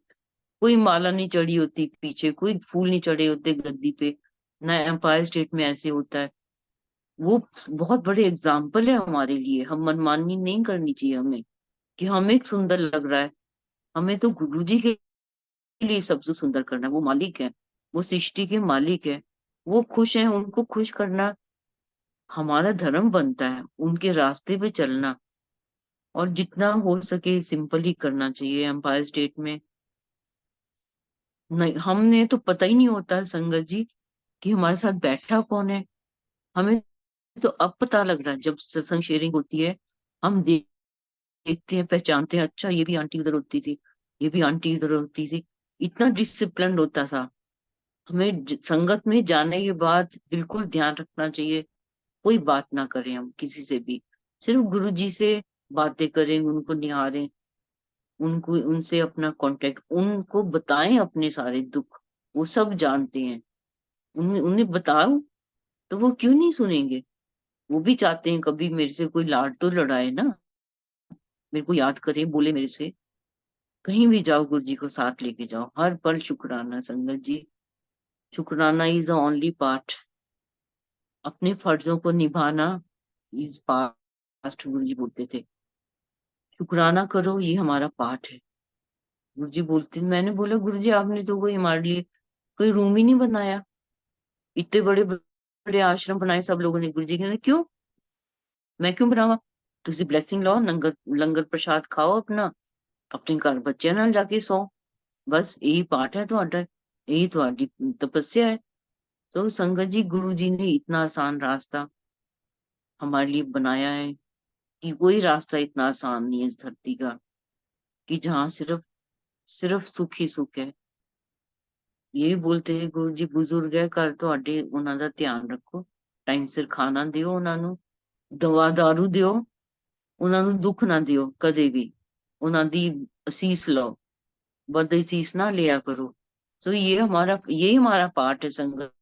कोई माला नहीं चढ़ी होती, पीछे कोई फूल नहीं चढ़े होते गद्दी पे, ना एम्पायर स्टेट में ऐसे होता है। वो बहुत बड़े एग्जाम्पल है हमारे लिए। हम मनमानी नहीं करनी चाहिए हमें कि हमें सुंदर लग रहा है। हमें तो गुरु जी के लिए सबसे सुंदर करना है। वो मालिक है, वो सृष्टि के मालिक है, वो खुश हैं, उनको खुश करना हमारा धर्म बनता है। उनके रास्ते पे चलना, और जितना हो सके सिंपल ही करना चाहिए। एम्पायर स्टेट में नहीं, हमने तो पता ही नहीं होता संगत जी कि हमारे साथ बैठा कौन है। हमें तो अब पता लग रहा है जब सत्संग शेयरिंग होती है। हम देखते हैं, पहचानते हैं, अच्छा ये भी आंटी उधर होती थी, ये भी आंटी इधर होती थी। इतना डिसिप्लिन होता था। हमें संगत में जाने के बाद बिल्कुल ध्यान रखना चाहिए, कोई बात ना करें हम किसी से भी, सिर्फ गुरु जी से बातें करें, उनको निहारें, उनको उनसे अपना कांटेक्ट, उनको बताएं अपने सारे दुख। वो सब जानते हैं। उन्हें उन्हें बताओ तो वो क्यों नहीं सुनेंगे? वो भी चाहते हैं कभी मेरे से कोई लाड तो लड़ाए ना, मेरे को याद करे, बोले मेरे से। कहीं भी जाओ गुरु जी को साथ लेके जाओ, हर पल शुक्राना संगत जी। शुक्राना इज द ओनली पार्ट। अपने फर्जों को निभाना इज पास्ट, गुरु जी बोलते थे। शुक्राना करो, ये हमारा पाठ है। गुरु जी बोलते, मैंने बोला गुरु जी आपने तो कोई हमारे लिए कोई रूम ही नहीं बनाया, इतने बड़े बड़े आश्रम बनाए सब लोगों ने। गुरु जी कहते क्यों, मैं क्यों बनावा? तुसी ब्लेसिंग लो, लंगर लंगर प्रसाद खाओ अपना, अपने घर बच्चे नाल जाके सो, बस यही पाठ है ਤੁਹਾਡਾ, यही ਤੁਹਾਡੀ तपस्या है। तो संगत जी गुरु जी ने इतना आसान रास्ता हमारे लिए बनाया है कि कोई रास्ता इतना आसान नहीं है इस धरती का कि जहाँ सिर्फ सिर्फ सुख ही सुख है। ये बोलते हैं गुरु जी बुजुर्ग है घर ਤੁਹਾਡੇ, ਉਹਨਾਂ ਦਾ ਧਿਆਨ ਰੱਖੋ, ਟਾਈਮ ਸਿਰ ਖਾਣਾ ਦਿਓ ਉਹਨਾਂ ਨੂੰ, ਦਵਾ ਦਾਰੂ ਦਿਓ, ਉਹਨਾਂ ਨੂੰ ਦੁੱਖ ਨਾ ਦਿਓ ਕਦੇ ਵੀ, ਉਹਨਾਂ ਦੀ ਅਸੀਸ ਲਓ, बद असीस ना लिया करो। तो ये हमारा पाठ है संगत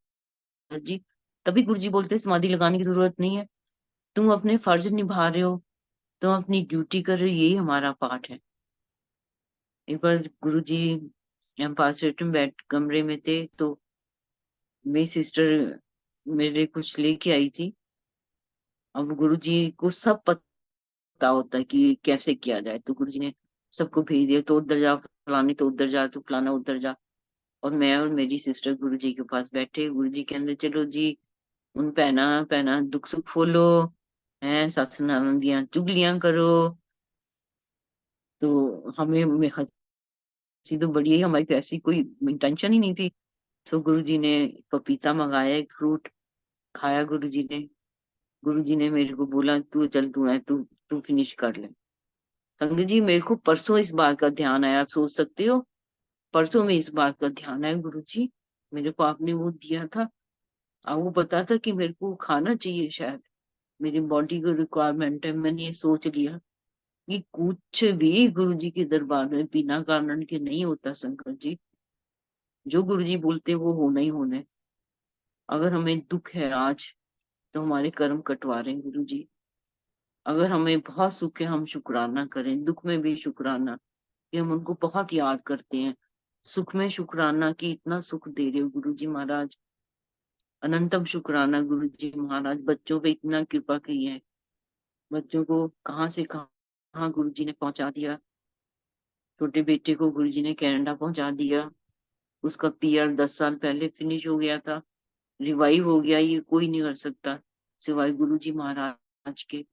जी। तभी गुरु जी बोलते हैं समाधि लगाने की जरूरत नहीं है, तुम अपने फर्ज निभा रहे हो, तुम अपनी ड्यूटी कर रहे हो, यही हमारा पाठ है। एक बार गुरुजी एम्पासरेट में बैठ कमरे में थे, तो मेरी सिस्टर मेरे लिए लेके आई थी। अब गुरुजी को सब पता होता है कि कैसे किया जाए, तो गुरुजी ने सबको भेज दिया, तो उधर जा फलानी, तो उधर जा, तो फलाना उधर जा। और मैं और मेरी सिस्टर गुरुजी के पास बैठे, गुरुजी कहते चलो जी उन पहना पहना दुख सुख फोलो, है सत्स नाम दियां चुगलियां करो। तो हमें हंसी तो बड़ी है, हमारी तो ऐसी कोई इंटेंशन ही नहीं थी। तो गुरुजी ने पपीता मंगाया, एक फ्रूट खाया गुरुजी ने। गुरुजी ने मेरे को बोला तू चल, तू है तू तू फिनिश कर ले। संगत जी, मेरे को परसों इस बात का ध्यान आया, आप सोच सकते हो, परसों में इस बात का ध्यान आया गुरुजी, मेरे को आपने वो दिया था, और वो पता था कि मेरे को खाना चाहिए, शायद मेरी बॉडी को रिक्वायरमेंट है। मैंने ये सोच लिया कि कुछ भी गुरुजी के दरबार में बिना कारण के नहीं होता संगत जी। जो गुरुजी बोलते वो होना ही होना है। अगर हमें दुख है आज, तो हमारे कर्म कटवा रहे हैं गुरुजी। अगर हमें बहुत सुख है, हम शुक्राना करें, दुख में भी शुक्राना कि हम उनको बहुत याद करते हैं। सुख में शुक्राना कि इतना सुख दे रहे हो गुरुजी महाराज, अनंतम शुक्राना गुरुजी महाराज, बच्चों पे इतना कृपा की है, बच्चों को कहाँ से कहाँ गुरुजी ने पहुंचा दिया। छोटे बेटे को गुरुजी ने कनाडा पहुंचा दिया, उसका पीआर 10 साल पहले फिनिश हो गया था, रिवाइव हो गया, ये कोई नहीं कर सकता सिवाय गुरुजी महाराज के।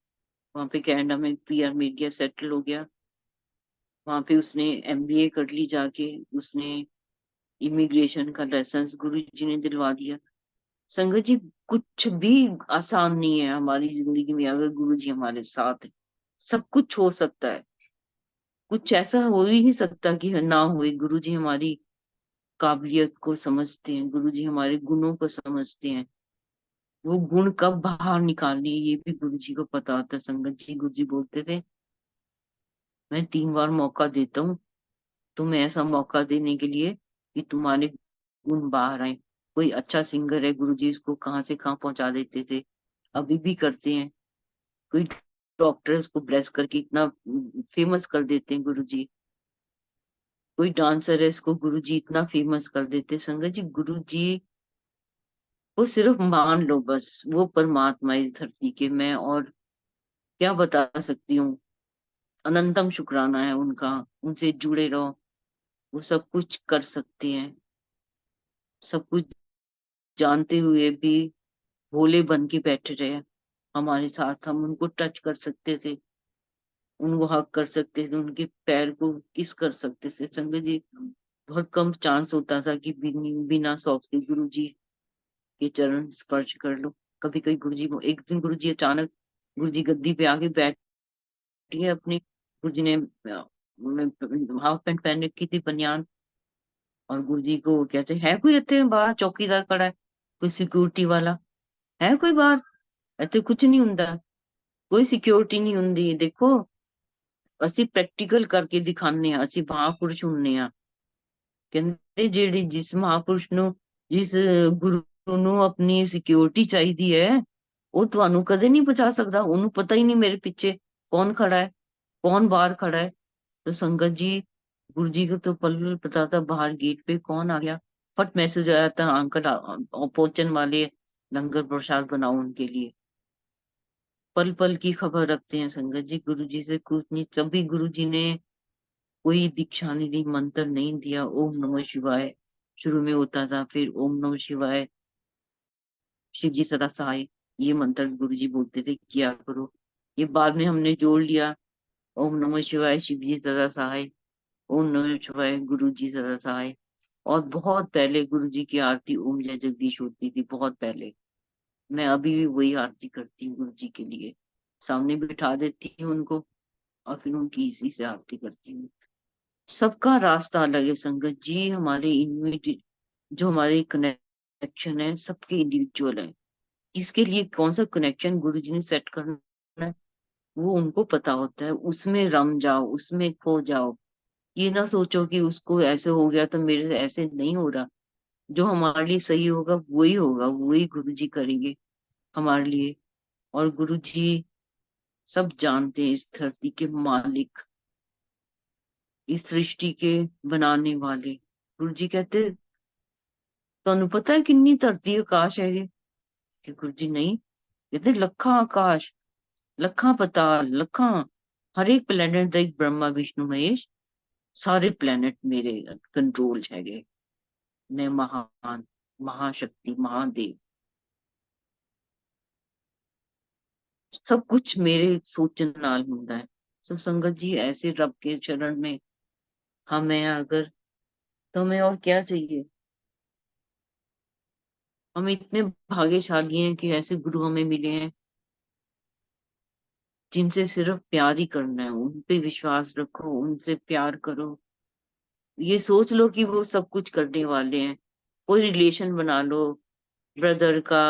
वहां पे कनाडा में पीआर मिल गया, सेटल हो गया, वहां पे उसने एमबीए कर ली जाके, उसने इमिग्रेशन का लाइसेंस गुरुजी ने दिलवा दिया। संगत जी, कुछ भी आसान नहीं है हमारी जिंदगी में अगर गुरुजी हमारे साथ है। सब कुछ हो सकता है, कुछ ऐसा हो ही नहीं सकता कि ना हुए। गुरुजी हमारी काबिलियत को समझते हैं, गुरुजी हमारे गुणों को समझते हैं, वो गुण कब बाहर निकालने हैं, ये भी गुरुजी को पता होता है। संगत जी, गुरुजी बोलते थे मैं 3 बार मौका देता हूँ तुम्हें, ऐसा मौका देने के लिए कि तुम्हारे गुण बाहर आए। कोई अच्छा सिंगर है, गुरुजी उसको कहाँ से कहाँ पहुंचा देते थे, अभी भी करते हैं। कोई डॉक्टर है, उसको ब्लेस करके इतना फेमस कर देते हैं गुरुजी। कोई डांसर है, इसको गुरुजी इतना फेमस कर देते हैं। संगत जी, गुरुजी वो सिर्फ मान लो बस, वो परमात्मा इस धरती के, मैं और क्या बता सकती हूँ। अनंतम शुक्राना है उनका, उनसे जुड़े रहो, वो सब कुछ कर सकते हैं। सब कुछ जानते हुए भी भोले बन के बैठे रहे हमारे साथ। हम उनको टच कर सकते थे, उनको हक कर सकते थे, उनके पैर को किस कर सकते थे। संगत जी, बहुत कम चांस होता था कि बिना सौंप के गुरु जी के चरण स्पर्श कर लो। कभी कभी गुरु जी, एक दिन गुरु जी अचानक, गुरु जी गद्दी पे आके बैठ गए अपनी, गुरु जी ने हाफ पैंट पहन रखी थी, बनियान, और गुरु जी को कहते है कोई इतने बाहर चौकीदार खड़ा है, कोई सिक्योरिटी वाला है कोई बाहर, ਇੱਥੇ ਕੁਝ ਨਹੀਂ ਹੁੰਦਾ, ਕੋਈ ਸਿਕਿਉਰਿਟੀ ਨਹੀਂ ਹੁੰਦੀ। ਦੇਖੋ, ਅਸੀਂ ਪ੍ਰੈਕਟੀਕਲ ਕਰਕੇ ਦਿਖਾਉਂਦੇ ਆ, ਅਸੀਂ ਮਹਾਂਪੁਰਸ਼ ਹੁੰਨੇ ਆ। ਕਹਿੰਦੇ ਜਿਹੜੀ ਜਿਸ ਮਹਾਂਪੁਰਸ਼ ਨੂੰ, ਜਿਸ ਗੁਰੂ ਨੂੰ ਆਪਣੀ ਸਿਕਿਉਰਿਟੀ ਚਾਹੀਦੀ ਹੈ, ਉਹ ਤੁਹਾਨੂੰ ਕਦੇ ਨਹੀਂ ਬਚਾ ਸਕਦਾ। ਉਹਨੂੰ ਪਤਾ ਹੀ ਨਹੀਂ ਮੇਰੇ ਪਿੱਛੇ ਕੌਣ ਖੜਾ ਹੈ, कौन बाहर खड़ा है। तो संगत जी, गुरु जी को तो पल पल पता था बाहर गेट पे कौन आ गया। फट मैसेज आया था, अंकल पहुंचने वाले, लंगर प्रसाद बनाओ उनके लिए। पल पल की खबर रखते हैं संगत जी, गुरु जी से कुछ नहीं। तभी गुरु जी ने कोई दीक्षा नहीं दी, मंत्र नहीं दिया। ओम नमः शिवाय शुरू में होता था, फिर ओम नमः शिवाय शिव जी सदा सहाय, ये मंत्र गुरु जी बोलते थे किया करो। ये बाद में हमने जोड़ लिया, ओम नमः शिवाय शिव जी सदा सहाय, ओम नमः शिवाय गुरु जी सदा सहाय। और बहुत पहले गुरु जी की आरती ओम जय जगदीश होती थी, बहुत पहले। मैं अभी भी वही आरती करती हूँ गुरु जी के लिए, सामने बिठा देती हूँ उनको, और फिर उनकी इसी से आरती करती हूँ। सबका रास्ता अलग है संगत जी, हमारे इनमें जो हमारे कनेक्शन है सबके इंडिविजुअल है। किसके लिए कौन सा कनेक्शन गुरु जी ने सेट करना है, वो उनको पता होता है। उसमें रम जाओ, उसमें खो जाओ। ये ना सोचो कि उसको ऐसे हो गया तो मेरे से ऐसे नहीं हो रहा। जो हमारे लिए सही होगा वही होगा, वही गुरु जी करेंगे हमारे लिए। और गुरु जी सब जानते हैं, इस धरती के मालिक, इस सृष्टि के बनाने वाले। गुरु जी कहते ਤੁਹਾਨੂੰ ਪਤਾ ਹੈ ਕਿੰਨੀ ਧਰਤੀ ਆਕਾਸ਼ ਹੈ ਇਹ? ਕਿ ਗੁਰੂ ਜੀ ਨਹੀਂ। कहते ਲੱਖਾਂ ਆਕਾਸ਼, ਲੱਖਾਂ ਪਤਾਲ, ਲੱਖਾਂ, ਹਰ ਇੱਕ ਪਲੈਨਟ ਦਾ ਇੱਕ ਬ੍ਰਹਮਾ ਵਿਸ਼ਨੂੰ ਮਹੇਸ਼, ਸਾਰੇ ਪਲੈਨਟ ਮੇਰੇ ਕੰਟਰੋਲ 'ਚ ਹੈਗੇ। ਮੈਂ ਮਹਾਨ, ਮਹਾਸ਼ਕਤੀ, ਮਹਾदेव, सब कुछ मेरे सोचन नाल हुंदा है। सो संगत जी, ऐसे रब के चरण में हम हैं अगर, तो हमें और क्या चाहिए? हम इतने भाग्यशाली हैं कि ऐसे गुरु हमें मिले हैं जिनसे सिर्फ प्यार ही करना है। उन पे विश्वास रखो, उनसे प्यार करो, ये सोच लो कि वो सब कुछ करने वाले हैं। कोई रिलेशन बना लो, ब्रदर का,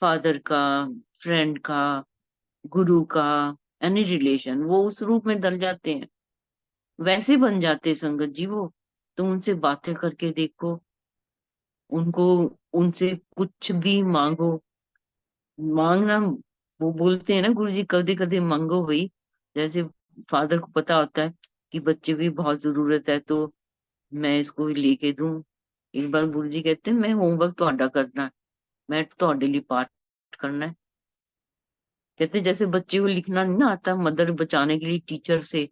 फादर का, फ्रेंड का, गुरु का, एनी रिलेशन, वो उस रूप में ढल जाते हैं, वैसे बन जाते संगत जी वो। तो उनसे बातें करके देखो, उनको, उनसे कुछ भी मांगो। मांगना, वो बोलते हैं ना गुरु जी, कदे कदे मांगो भाई। जैसे फादर को पता होता है कि बच्चे की बहुत जरूरत है, तो मैं इसको लेके दूं। एक बार गुरु जी कहते हैं, मैं होमवर्क ਤੁਹਾਡਾ करना है, मैं ਤੁਹਾਡੇ लिए पाठ करना है। कहते हैं, जैसे बच्चे को लिखना नहीं ना आता, मदर बचाने के लिए टीचर से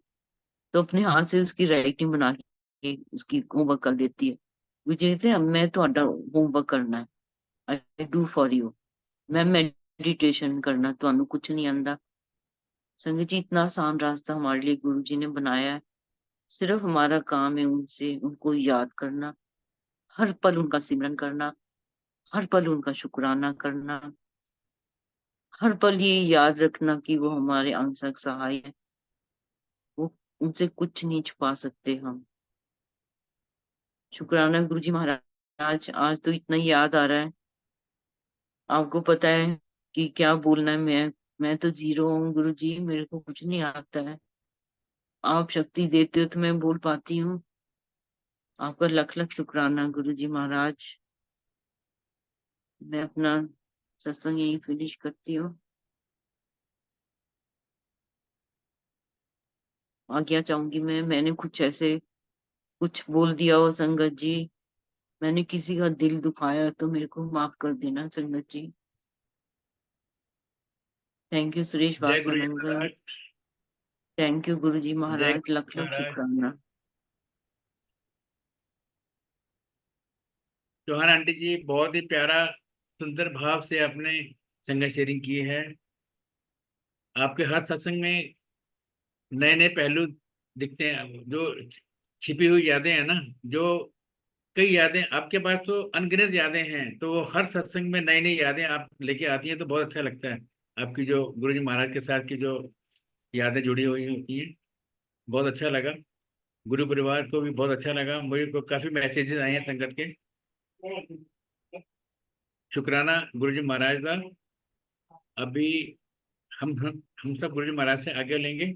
तो अपने हाथ से उसकी राइटिंग बना के उसकी होमवर्क कर देती है। मुझे कहते हैं, मैं ਤੁਹਾਡਾ होमवर्क करना है, आई डू फॉर यू। मैं मेडिटेशन करना, ਤੁਹਾਨੂੰ कुछ नहीं आंदा। संगत जी, इतना आसान रास्ता हमारे लिए गुरु जी ने बनाया है। सिर्फ हमारा काम है उनसे, उनको याद करना, हर पल उनका सिमरन करना, हर पल उनका शुक्राना करना, हर पल ये याद रखना कि वो हमारे अंग संग सहाय है। वो, उनसे कुछ नहीं छुपा सकते हम। शुक्राना गुरु जी महाराज। आज तो इतना ही याद आ रहा है। आपको पता है कि क्या बोलना है। मैं तो जीरो हूँ गुरु जी, मेरे को कुछ नहीं आता है। आप शक्ति देते हो तो मैं बोल पाती हूँ। आपका लख लख शुक्राना गुरु जी महाराज। मैं अपना सत्संग यही फिनिश करती हूँ। आज्ञा चाहूंगी मैं। मैंने कुछ ऐसे कुछ बोल दिया हो संगत जी, मैंने किसी का दिल दुखाया तो मेरे को माफ कर देना संगत जी। थैंक यू सुरेश जय गुरु जी वासवानंद। महाराज। थैंक यू गुरु जी जय महाराज, गुरु लख जी लख महाराज। शुक्राना। चौहान आंटी जी, बहुत ही प्यारा सुंदर भाव से आपने संगत शेयरिंग की है। आपके हर सत्संग में नए नए पहलू दिखते हैं, जो छिपी हुई यादें हैं ना, जो कई यादें आपके पास तो अनगिनत यादें हैं, तो वो हर सत्संग में नई नई यादें आप लेके आती हैं, तो बहुत अच्छा लगता है। आपकी जो गुरु जी महाराज के साथ की जो यादें जुड़ी हुई होती हैं, बहुत अच्छा लगा। गुरु परिवार को भी बहुत अच्छा लगा। मुझे को काफी मैसेजेस आए हैं संगत के। शुक्राना गुरु जी महाराज का। अभी हम सब गुरु जी महाराज से आगे लेंगे।